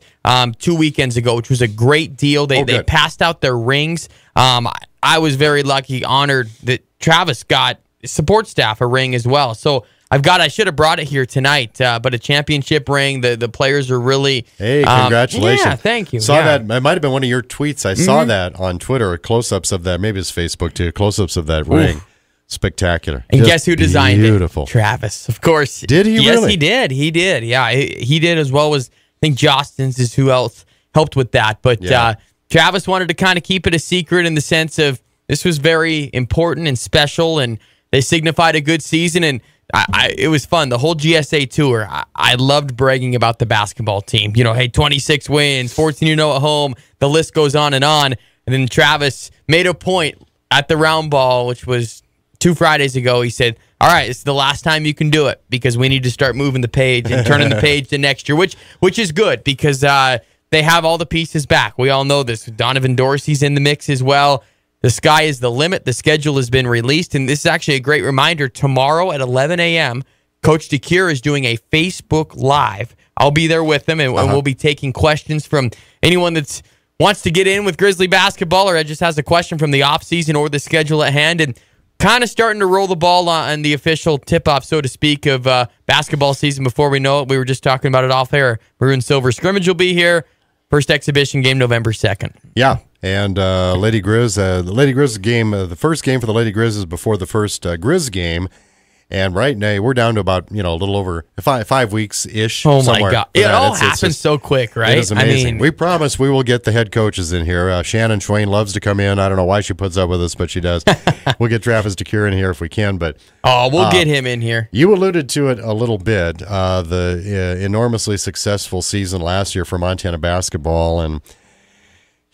2 weekends ago, which was a great deal. They passed out their rings. I was very lucky, honored that Travis got support staff a ring as well. So I should have brought it here tonight, but a championship ring. The players are really... Hey, congratulations. Yeah, thank you. Saw that. It might have been one of your tweets. I saw that on Twitter, close-ups of that. Maybe it's Facebook, too. Close-ups of that ring. Spectacular. And guess who designed beautiful. it? Travis, of course. Did he yes, really? He did. He did. Yeah, he did, as well as, I think, Jostens is who else helped with that. But Travis wanted to kind of keep it a secret in the sense of this was very important and special, and they signified a good season, and it was fun. The whole GSA tour, I loved bragging about the basketball team. Hey, 26 wins, 14-0 at home. The list goes on. And then Travis made a point at the round ball, which was 2 Fridays ago. He said, all right, it's the last time you can do it because we need to start moving the page and turning the page to next year, which is good because they have all the pieces back. We all know this. Donovan Dorsey's in the mix as well. The sky is the limit. The schedule has been released, and this is actually a great reminder. Tomorrow at 11 a.m., Coach DeCure is doing a Facebook Live. I'll be there with him, and we'll be taking questions from anyone that wants to get in with Grizzly basketball or just has a question from the offseason or the schedule at hand, and kind of starting to roll the ball on the official tip-off, so to speak, of basketball season before we know it. We were just talking about it off air. Maroon Silver Scrimmage will be here. First exhibition game November 2nd. Yeah. And Lady Grizz, the Lady Grizz game, the first game for the Lady Grizz is before the first Grizz game. And right now, we're down to about, a little over 5 weeks-ish. Oh, my God. It all happens so quick, right? It is amazing. We promise we will get the head coaches in here. Shannon Schwain loves to come in. I don't know why she puts up with us, but she does. We'll get Travis DeCure in here if we can. But we'll get him in here. You alluded to it a little bit, the enormously successful season last year for Montana basketball. And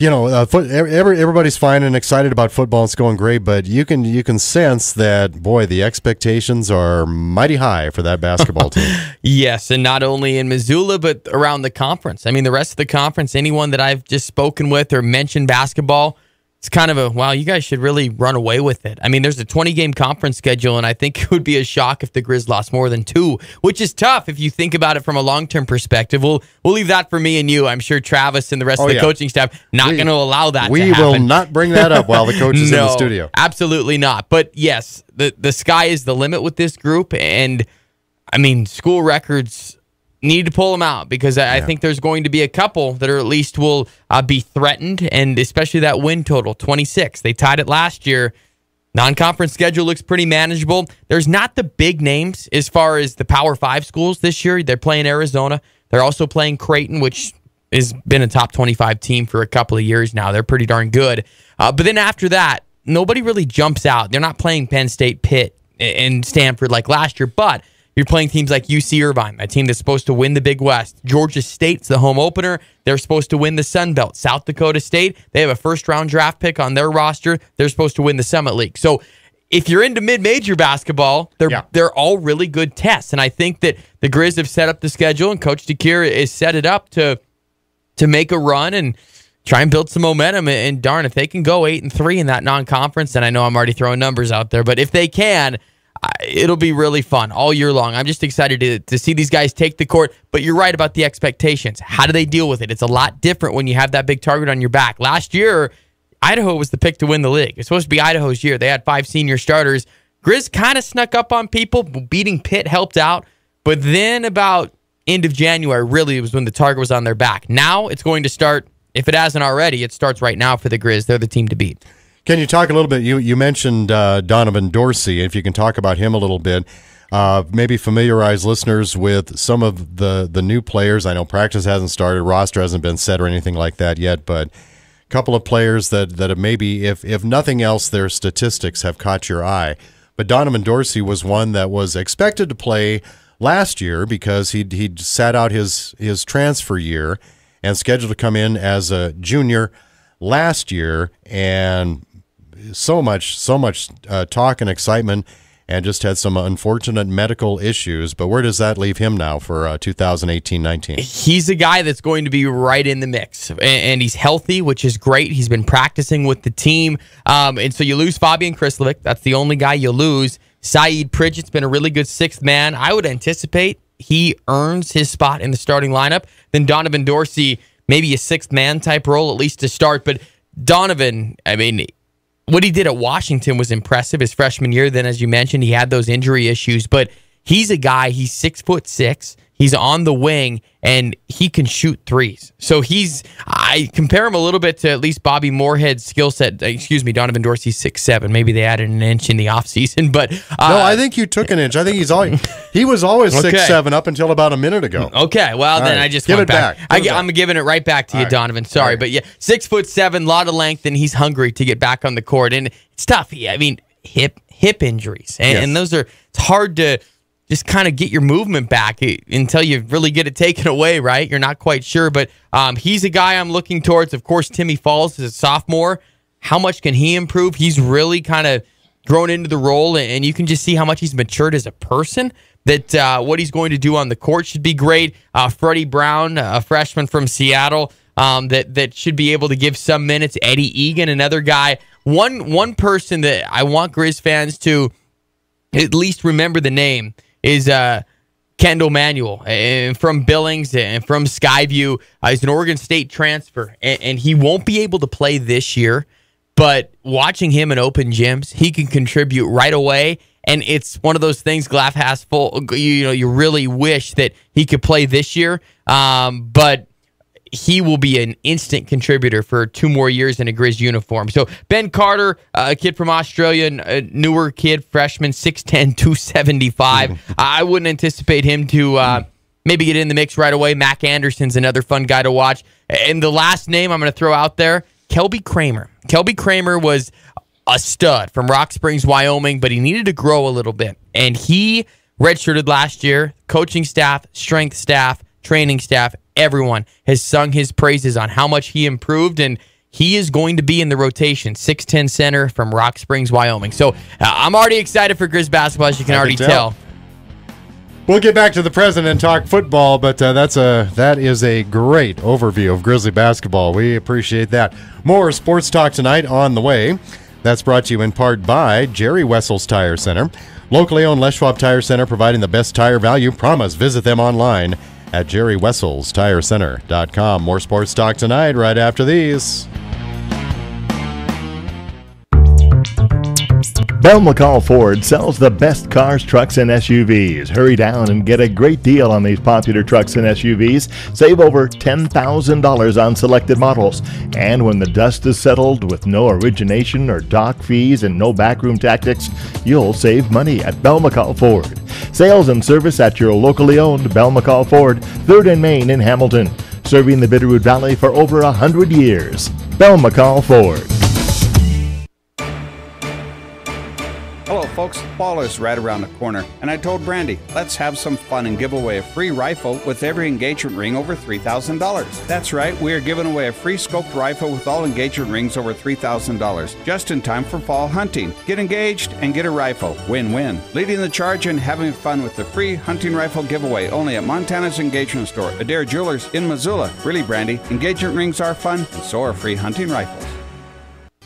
everybody's fine and excited about football. It's going great, but you can sense that, boy, the expectations are mighty high for that basketball team. Yes, and not only in Missoula, but around the conference. I mean, the rest of the conference, anyone that I've just spoken with or mentioned basketball, it's kind of wow, you guys should really run away with it. I mean, there's a 20-game conference schedule, and I think it would be a shock if the Grizz lost more than 2, which is tough if you think about it from a long-term perspective. We'll leave that for me and you. I'm sure Travis and the rest of the coaching staff not going to allow that to happen. We will not bring that up while the coach is in the studio. Absolutely not. But yes, the sky is the limit with this group, and I mean, school records need to pull them out because I think there's going to be a couple that are at least will be threatened, and especially that win total, 26. They tied it last year. Non-conference schedule looks pretty manageable. There's not the big names as far as the Power 5 schools this year. They're playing Arizona. They're also playing Creighton, which has been a top 25 team for a couple of years now. They're pretty darn good. But then after that, nobody really jumps out. They're not playing Penn State, Pitt, and Stanford like last year, but you're playing teams like UC Irvine, a team that's supposed to win the Big West. Georgia State's the home opener. They're supposed to win the Sun Belt. South Dakota State, they have a first-round draft pick on their roster. They're supposed to win the Summit League. So if you're into mid-major basketball, they're all really good tests. And I think that the Grizz have set up the schedule, and Coach DeCuire is set it up to make a run and try and build some momentum. And darn, if they can go 8-3 in that non-conference, and I know I'm already throwing numbers out there, but if they can, it'll be really fun all year long. I'm just excited to see these guys take the court, but you're right about the expectations. How do they deal with it? It's a lot different when you have that big target on your back. Last year, Idaho was the pick to win the league. It's supposed to be Idaho's year. They had 5 senior starters. Grizz kind of snuck up on people. Beating Pitt helped out, but then about end of January, really, was when the target was on their back. Now it's going to start. If it hasn't already, it starts right now for the Grizz. They're the team to beat. Can you talk a little bit? You mentioned Donovan Dorsey. If you can talk about him a little bit, maybe familiarize listeners with some of the new players. I know practice hasn't started, roster hasn't been set or anything like that yet, but a couple of players that have maybe, if nothing else, their statistics have caught your eye. But Donovan Dorsey was one that was expected to play last year because he'd sat out his transfer year and scheduled to come in as a junior last year, and so much talk and excitement, and just had some unfortunate medical issues. But where does that leave him now for 2018-19? He's a guy that's going to be right in the mix, and he's healthy, which is great. He's been practicing with the team, and so you lose Fabian Krislovic. That's the only guy you lose. Saeed Pridgett's been a really good sixth man. I would anticipate he earns his spot in the starting lineup. Then Donovan Dorsey, maybe a sixth man type role, at least to start. But Donovan, I mean, what he did at Washington was impressive his freshman year. Then, as you mentioned, he had those injury issues. But he's a guy, he's 6'6". He's on the wing, and he can shoot threes. So I compare him a little bit to at least Bobby Moorhead's skill set. Excuse me, Donovan Dorsey's 6'7". Maybe they added an inch in the offseason. But no, I think you took an inch. I think he was always 6'7" up until about a minute ago. Okay, well, then I just give went it back. I'm giving it right back to you, Donovan. Sorry, but yeah, 6'7", lot of length, and he's hungry to get back on the court. And it's tough. I mean, hip injuries, and those are, it's hard to just kind of get your movement back until you really get it taken away, right? You're not quite sure, but he's a guy I'm looking towards. Of course, Timmy Falls is a sophomore. How much can he improve? He's really kind of grown into the role, and you can just see how much he's matured as a person, that what he's going to do on the court should be great. Freddie Brown, a freshman from Seattle, that should be able to give some minutes. Eddie Egan, another guy. One person that I want Grizz fans to at least remember the name is Kendall Manuel from Billings and from Skyview. He's an Oregon State transfer, and he won't be able to play this year, but watching him in open gyms, he can contribute right away, and it's one of those things Glass has full. You really wish that he could play this year, but he will be an instant contributor for 2 more years in a Grizz uniform. So Ben Carter, a kid from Australia, a newer kid, freshman, 6'10", 275. I wouldn't anticipate him to maybe get in the mix right away. Mac Anderson's another fun guy to watch. And the last name I'm going to throw out there, Kelby Kramer. Kelby Kramer was a stud from Rock Springs, Wyoming, but he needed to grow a little bit. And he redshirted last year. Coaching staff, strength staff, training staff, everyone has sung his praises on how much he improved, and he is going to be in the rotation. 6'10" center from Rock Springs, Wyoming. So I'm already excited for Grizz basketball, as you can already tell. We'll get back to the present and talk football, but that is a great overview of Grizzly basketball. We appreciate that. More sports talk tonight on the way. That's brought to you in part by Jerry Wessel's Tire Center. Locally owned Les Schwab Tire Center, providing the best tire value. Promise. Visit them online at jerrywesselstirecenter.com. More sports talk tonight right after these. Bell McCall Ford sells the best cars, trucks, and SUVs. Hurry down and get a great deal on these popular trucks and SUVs. Save over $10,000 on selected models. And when the dust is settled with no origination or dock fees and no backroom tactics, you'll save money at Bell McCall Ford. Sales and service at your locally owned Bell McCall Ford, 3rd and Main in Hamilton. Serving the Bitterroot Valley for over 100 years. Bell McCall Ford. folks, fall is right around the corner, and I told Brandy, let's have some fun and give away a free rifle with every engagement ring over $3,000. That's right, we are giving away a free scoped rifle with all engagement rings over $3,000, just in time for fall hunting. Get engaged and get a rifle. Win-win. Leading the charge and having fun with the free hunting rifle giveaway only at Montana's Engagement Store, Adair Jewelers in Missoula. Really, Brandy, engagement rings are fun, and so are free hunting rifles.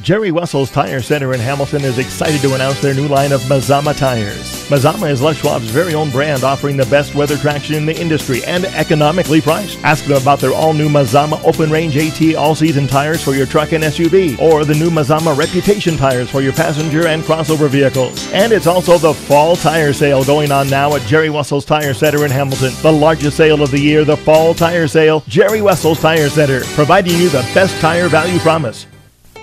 Jerry Wessel's Tire Center in Hamilton is excited to announce their new line of Mazama tires. Mazama is Les Schwab's very own brand, offering the best weather traction in the industry and economically priced. Ask them about their all-new Mazama Open Range AT all-season tires for your truck and SUV, or the new Mazama Reputation tires for your passenger and crossover vehicles. And it's also the Fall Tire Sale going on now at Jerry Wessel's Tire Center in Hamilton. The largest sale of the year, the Fall Tire Sale, Jerry Wessel's Tire Center, providing you the best tire value promise.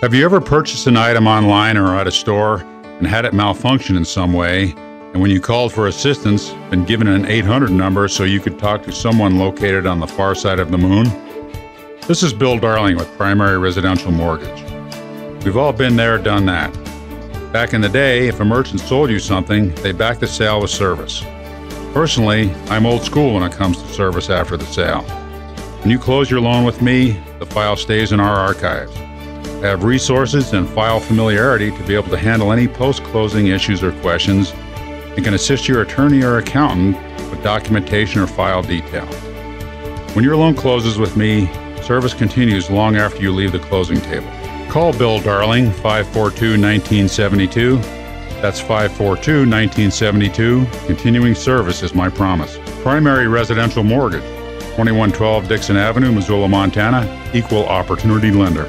Have you ever purchased an item online or at a store and had it malfunction in some way, and when you called for assistance, been given an 800 number so you could talk to someone located on the far side of the moon? This is Bill Darling with Primary Residential Mortgage. We've all been there, done that. Back in the day, if a merchant sold you something, they backed the sale with service. Personally, I'm old school when it comes to service after the sale. When you close your loan with me, the file stays in our archives. I have resources and file familiarity to be able to handle any post-closing issues or questions, and can assist your attorney or accountant with documentation or file detail. When your loan closes with me, service continues long after you leave the closing table. Call Bill Darling, 542-1972. That's 542-1972. Continuing service is my promise. Primary Residential Mortgage, 2112 Dixon Avenue, Missoula, Montana. Equal Opportunity Lender.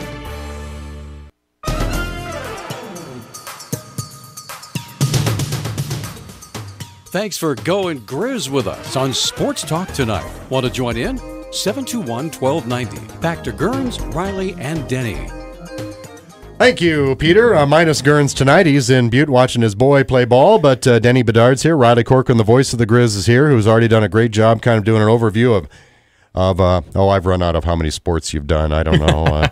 Thanks for going Grizz with us on Sports Talk tonight. Want to join in? 721-1290. Back to Gurns, Riley, and Denny. Thank you, Peter. Minus Gurns tonight. He's in Butte watching his boy play ball, but Denny Bedard's here. Riley Corcoran, the voice of the Grizz, is here, who's already done a great job kind of doing an overview of I've run out of how many sports you've done. I don't know.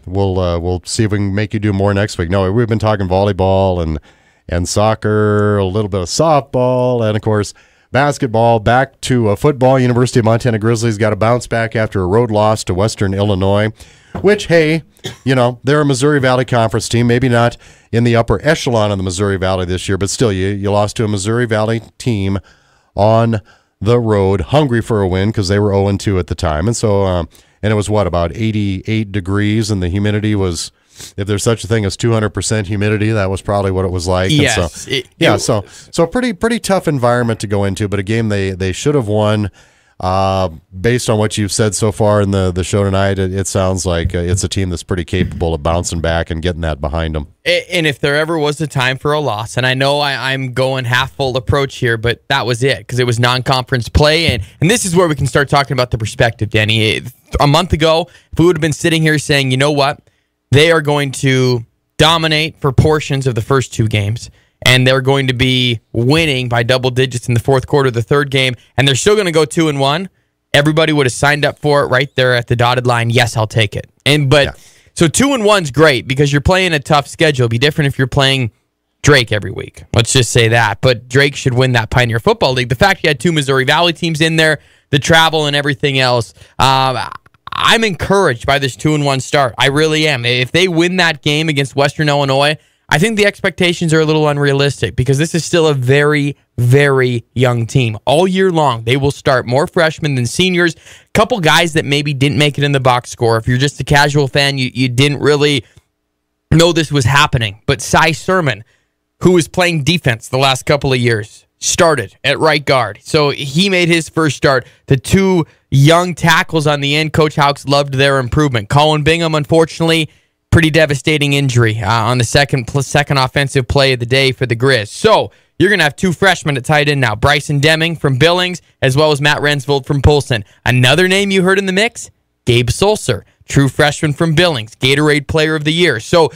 We'll see if we can make you do more next week. No, we've been talking volleyball and soccer, a little bit of softball, and, of course, basketball. Back to football. University of Montana Grizzlies got a bounce back after a road loss to Western Illinois, which, hey, they're a Missouri Valley Conference team, maybe not in the upper echelon of the Missouri Valley this year, but still, you lost to a Missouri Valley team on the road, hungry for a win because they were 0-2 at the time. And so, and it was, about 88 degrees, and the humidity was, if there's such a thing as 200% humidity, that was probably what it was like. Yes. And so pretty tough environment to go into, but a game they should have won. Based on what you've said so far in the show tonight, it sounds like it's a team that's pretty capable of bouncing back and getting that behind them. And if there ever was a time for a loss, and I know I'm going half full approach here, but that was it, because it was non-conference play, and this is where we can start talking about the perspective, Danny. A month ago, if we would have been sitting here saying, you know what, they are going to dominate for portions of the first two games, and they're going to be winning by double digits in the fourth quarter of the third game, and they're still going to go 2-1. Everybody would have signed up for it right there at the dotted line. Yes, I'll take it. So 2-1's great because you're playing a tough schedule. It'd be different if you're playing Drake every week. Let's just say that. But Drake should win that Pioneer Football League. The fact you had two Missouri Valley teams in there, the travel and everything else, I'm encouraged by this 2-1 start. I really am. If they win that game against Western Illinois, I think the expectations are a little unrealistic because this is still a very, very young team. All year long, they will start more freshmen than seniors. A couple guys that maybe didn't make it in the box score. If you're just a casual fan, you didn't really know this was happening. But Cy Sermon, who was playing defense the last couple of years, started at right guard. So he made his first start. The two young tackles on the end, Coach Houks loved their improvement. Colin Bingham, unfortunately, pretty devastating injury on the second offensive play of the day for the Grizz. So you're going to have two freshmen at tight end now. Bryson Deming from Billings, as well as Matt Rensvold from Polson. Another name you heard in the mix, Gabe Sulcer, true freshman from Billings, Gatorade Player of the Year. So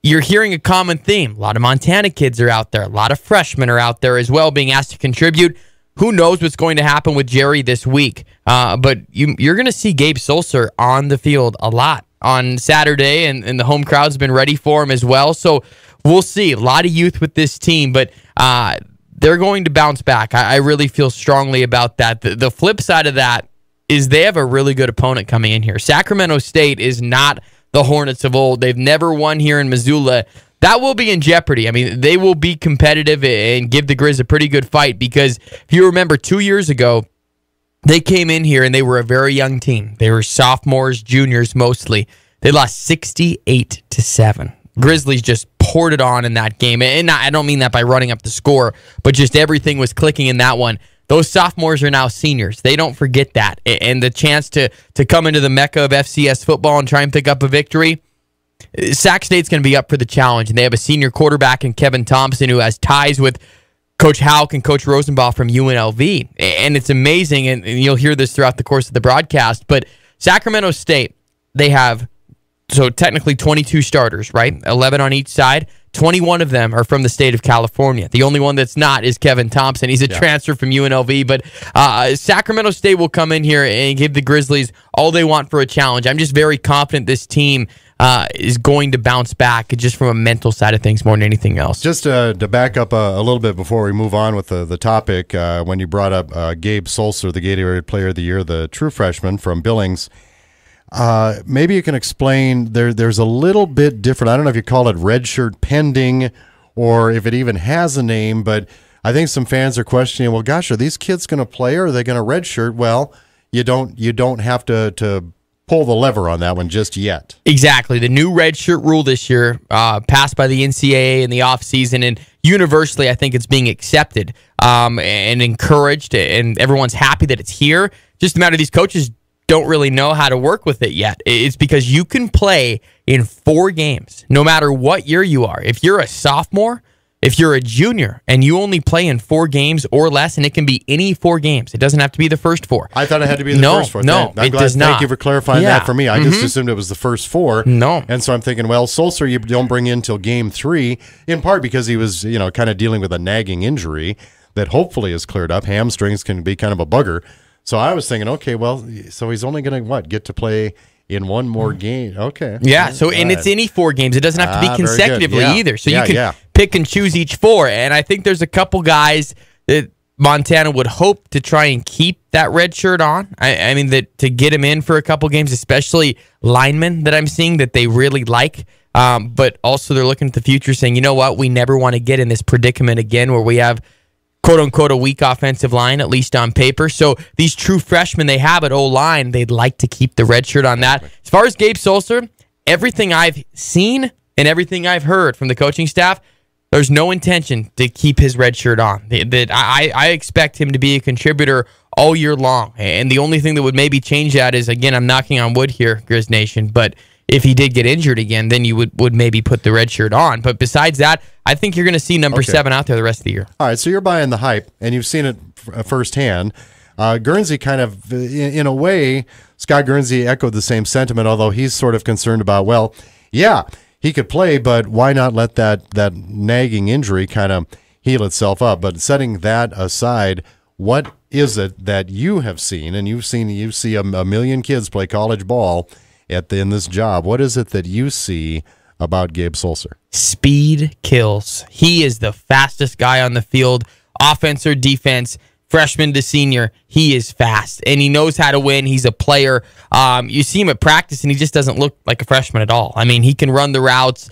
you're hearing a common theme. A lot of Montana kids are out there. A lot of freshmen are out there as well being asked to contribute. Who knows what's going to happen with Jerry this week? But you're going to see Gabe Sulcer on the field a lot on Saturday, and the home crowd's been ready for him as well. So we'll see. A lot of youth with this team, but they're going to bounce back. I really feel strongly about that. The flip side of that is they have a really good opponent coming in here. Sacramento State is not the Hornets of old. They've never won here in Missoula. That will be in jeopardy. I mean, they will be competitive and give the Grizz a pretty good fight because if you remember 2 years ago, they came in here and they were a very young team. They were sophomores, juniors mostly. They lost 68-7. Grizzlies just poured it on in that game. And I don't mean that by running up the score, but just everything was clicking in that one. Those sophomores are now seniors. They don't forget that. And the chance to come into the mecca of FCS football and try and pick up a victory, Sac State's going to be up for the challenge. And they have a senior quarterback in Kevin Thompson who has ties with Coach Houck and Coach Rosenbaugh from UNLV. And it's amazing, and you'll hear this throughout the course of the broadcast, but Sacramento State, they have, so technically 22 starters, right? 11 on each side. 21 of them are from the state of California. The only one that's not is Kevin Thompson. He's a transfer from UNLV, but Sacramento State will come in here and give the Grizzlies all they want for a challenge. I'm just very confident this team is going to bounce back just from a mental side of things more than anything else. Just to back up a little bit before we move on with the topic, when you brought up Gabe Sulser, the Gatorade Player of the Year, the true freshman from Billings, maybe you can explain, there's a little bit different. I don't know if you call it redshirt pending or if it even has a name, but I think some fans are questioning, well, gosh, are these kids going to play or are they going to redshirt? Well, you don't have to pull the lever on that one just yet. Exactly. The new redshirt rule this year, passed by the NCAA in the offseason, and universally I think it's being accepted and encouraged, and everyone's happy that it's here. Just a matter of these coaches don't really know how to work with it yet. It's because you can play in 4 games, no matter what year you are. If you're a sophomore, if you're a junior, and you only play in 4 games or less, and it can be any 4 games. It doesn't have to be the first 4. I thought it had to be the first 4. No, I'm it glad, does not. Thank you for clarifying that for me. I just assumed it was the first 4. No. And so I'm thinking, well, Sulser you don't bring in until game 3, in part because he was, kind of dealing with a nagging injury that hopefully is cleared up. Hamstrings can be kind of a bugger. So I was thinking, okay, well, so he's only going to, get to play in 1 more game. Okay. Yeah, so and it's any 4 games. It doesn't have to be consecutively either. So you can pick and choose each 4. And I think there's a couple guys that Montana would hope to try and keep that red shirt on. I mean, that to get him in for a couple games, especially linemen that I'm seeing that they really like. But also they're looking at the future saying, you know what, we never want to get in this predicament again where we have quote-unquote a weak offensive line, at least on paper. So these true freshmen they have at O-line, they'd like to keep the red shirt on that. As far as Gabe Sulser, everything I've seen and everything I've heard from the coaching staff, there's no intention to keep his red shirt on. I expect him to be a contributor all year long. And the only thing that would maybe change that is, again, I'm knocking on wood here, Grizz Nation, but if he did get injured again, then you would maybe put the red shirt on. But besides that, I think you're going to see number 7 out there the rest of the year. All right, so you're buying the hype, and you've seen it firsthand. Guernsey kind of, in a way, Scott Guernsey echoed the same sentiment, although he's sort of concerned about, well, yeah, he could play, but why not let that nagging injury kind of heal itself up? But setting that aside, what is it that you have seen, and you see a million kids play college ball in this job. What is it that you see about Gabe Sulser? Speed kills. He is the fastest guy on the field, offense or defense, freshman to senior. He is fast, and he knows how to win. He's a player. You see him at practice, and he just doesn't look like a freshman at all. I mean, he can run the routes.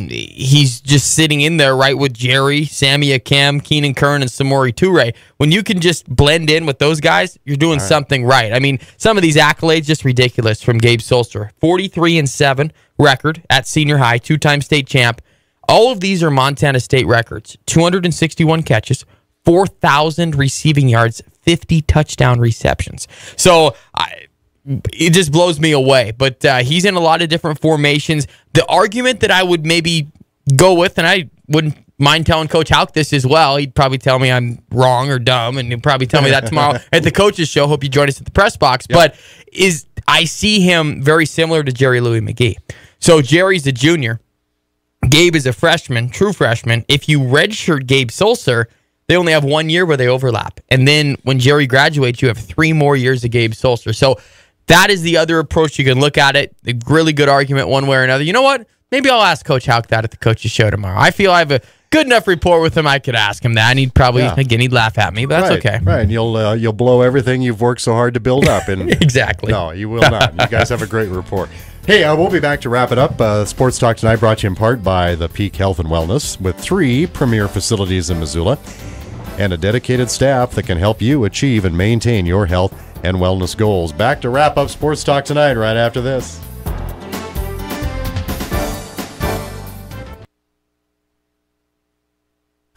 He's just sitting in there right with Jerry, Sammy Akem, Keenan Kern, and Samori Toure. When you can just blend in with those guys, you're doing something right. I mean, some of these accolades just ridiculous from Gabe Sulser. 43-7 record at senior high, 2-time state champ. All of these are Montana State records. 261 catches, 4,000 receiving yards, 50 touchdown receptions. So it just blows me away. But he's in a lot of different formations. The argument that I would maybe go with, and I wouldn't mind telling Coach Houck this as well. He'd probably tell me I'm wrong or dumb, and he'll probably tell me that tomorrow at the coach's show. Hope you join us at the press box. Yep. But I see him very similar to Jerry Louis McGee. So Jerry's a junior. Gabe is a freshman, true freshman. If you redshirt Gabe Sulser, they only have 1 year where they overlap. And then when Jerry graduates, you have 3 more years of Gabe Sulser. So that is the other approach you can look at it. A really good argument one way or another. You know what? Maybe I'll ask Coach Houck that at the coach's show tomorrow. I feel I have a good enough rapport with him. I could ask him that, and he'd probably he'd laugh at me, but that's okay. Right, and you'll blow everything you've worked so hard to build up. And exactly. No, you will not. You guys have a great rapport. Hey, we'll be back to wrap it up. Sports Talk tonight brought to you in part by the Peak Health and Wellness, with 3 premier facilities in Missoula and a dedicated staff that can help you achieve and maintain your health and wellness goals. Back to wrap up Sports Talk tonight right after this.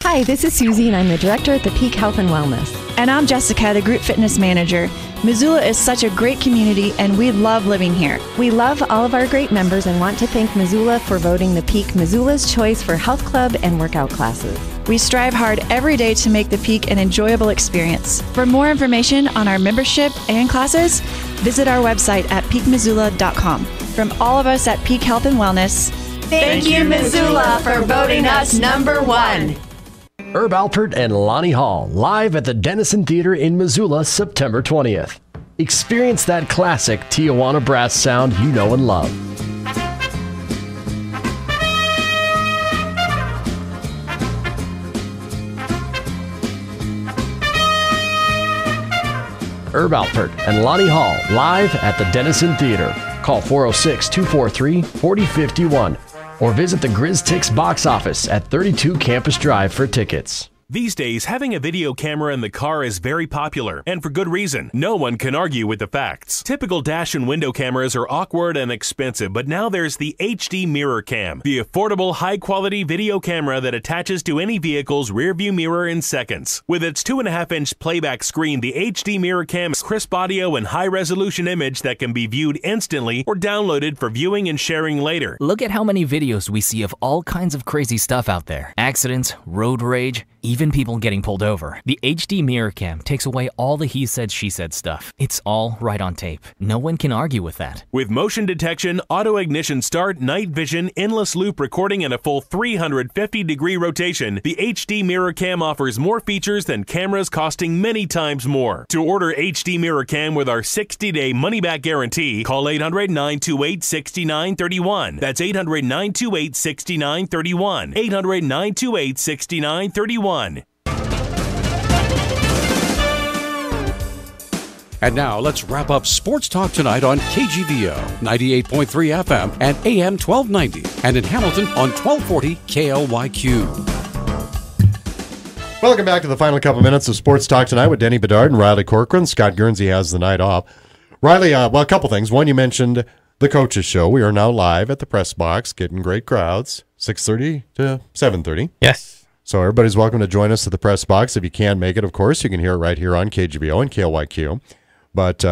Hi, this is Susie, and I'm the director at the Peak Health and Wellness. And I'm Jessica, the Group Fitness Manager. Missoula is such a great community, and we love living here. We love all of our great members and want to thank Missoula for voting the Peak Missoula's choice for health club and workout classes. We strive hard every day to make the Peak an enjoyable experience. For more information on our membership and classes, visit our website at peakmissoula.com. From all of us at Peak Health and Wellness, thank you, Missoula, for voting us #1. Herb Alpert and Lonnie Hall, live at the Denison Theater in Missoula, September 20th. Experience that classic Tijuana brass sound you know and love. Herb Alpert and Lonnie Hall, live at the Denison Theater. Call 406-243-4051. Or visit the GrizzTix box office at 32 Campus Drive for tickets. These days, having a video camera in the car is very popular, and for good reason. No one can argue with the facts. Typical dash and window cameras are awkward and expensive, but now there's the HD Mirror Cam, the affordable, high-quality video camera that attaches to any vehicle's rearview mirror in seconds. With its 2.5-inch playback screen, the HD Mirror Cam is crisp audio and high-resolution image that can be viewed instantly or downloaded for viewing and sharing later. Look at how many videos we see of all kinds of crazy stuff out there. Accidents, road rage, even people getting pulled over. The HD Mirror Cam takes away all the he said, she said stuff. It's all right on tape. No one can argue with that. With motion detection, auto ignition start, night vision, endless loop recording, and a full 350-degree rotation, the HD Mirror Cam offers more features than cameras costing many times more. To order HD Mirror Cam with our 60-day money-back guarantee, call 800-928-6931. That's 800-928-6931. 800-928-6931. And now let's wrap up Sports Talk tonight on KGVO 98.3 FM and AM 1290, and in Hamilton on 1240 KLYQ. Welcome back to the final couple minutes of Sports Talk tonight with Denny Bedard and Riley Corcoran. Scott Guernsey has the night off. Riley, well, a couple things. One, you mentioned the coaches show. We are now live at the press box, getting great crowds, 6:30 to 7:30. Yes. So everybody's welcome to join us at the press box. If you can't make it, of course, you can hear it right here on KGVO and KLYQ. But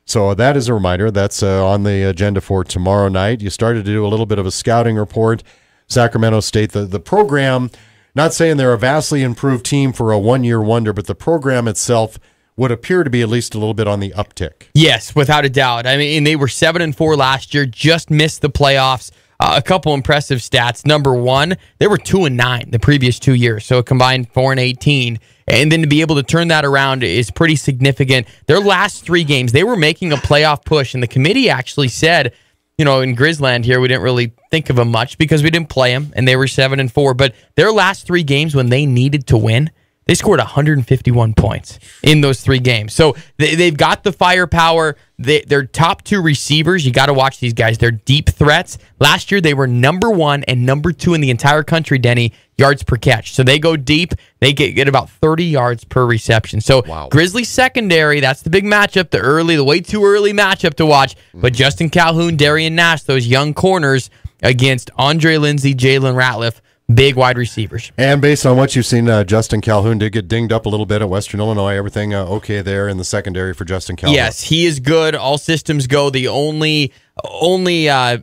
so that is a reminder. That's on the agenda for tomorrow night. You started to do a little bit of a scouting report. Sacramento State, the program, not saying they're a vastly improved team for a one-year wonder, but the program itself would appear to be at least a little bit on the uptick. Yes, without a doubt. I mean, they were 7-4 last year, just missed the playoffs. A couple impressive stats. Number one, they were 2-9 the previous 2 years, so a combined 4-18. And then to be able to turn that around is pretty significant. Their last 3 games, they were making a playoff push, and the committee actually said, you know, in Grizzland here, we didn't really think of them much because we didn't play them, and they were 7-4. But their last 3 games, when they needed to win, they scored 151 points in those 3 games. So they've got the firepower. Their top 2 receivers, you got to watch these guys. They're deep threats. Last year, they were number 1 and number 2 in the entire country, Denny, yards per catch. So they go deep. They get about 30 yards per reception. So Grizzlies secondary, that's the big matchup, the way too early matchup to watch. But Justin Calhoun, Darian Nash, those young corners against Andre Lindsey, Jalen Ratliff, big wide receivers. And based on what you've seen, Justin Calhoun did get dinged up a little bit at Western Illinois. Everything okay there in the secondary for Justin Calhoun? Yes, he is good. All systems go. The only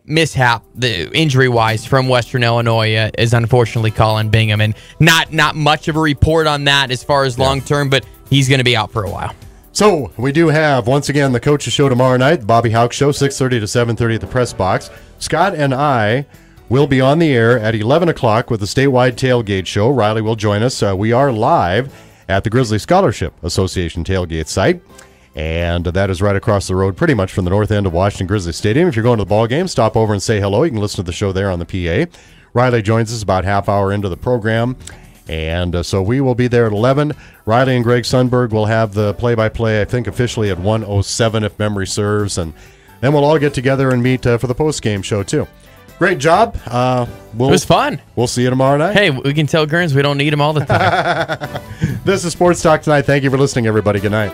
mishap, the injury-wise, from Western Illinois is unfortunately Colin Bingham. And not much of a report on that as far as long-term, but he's going to be out for a while. So we do have, once again, the coaches show tomorrow night, the Bobby Houck Show, 6:30 to 7:30 at the press box. Scott and I will be on the air at 11 o'clock with the statewide tailgate show. Riley will join us. We are live at the Grizzly Scholarship Association tailgate site. And that is right across the road, pretty much from the north end of Washington Grizzly Stadium. If you're going to the ball game, stop over and say hello. You can listen to the show there on the PA. Riley joins us about half hour into the program. And so we will be there at 11. Riley and Greg Sundberg will have the play-by-play, I think, officially at 1:07 if memory serves. And then we'll all get together and meet for the post-game show, too. Great job. It was fun. We'll see you tomorrow night. Hey, we can tell Gurns we don't need him all the time. This is Sports Talk Tonight. Thank you for listening, everybody. Good night.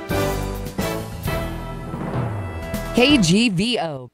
KGVO.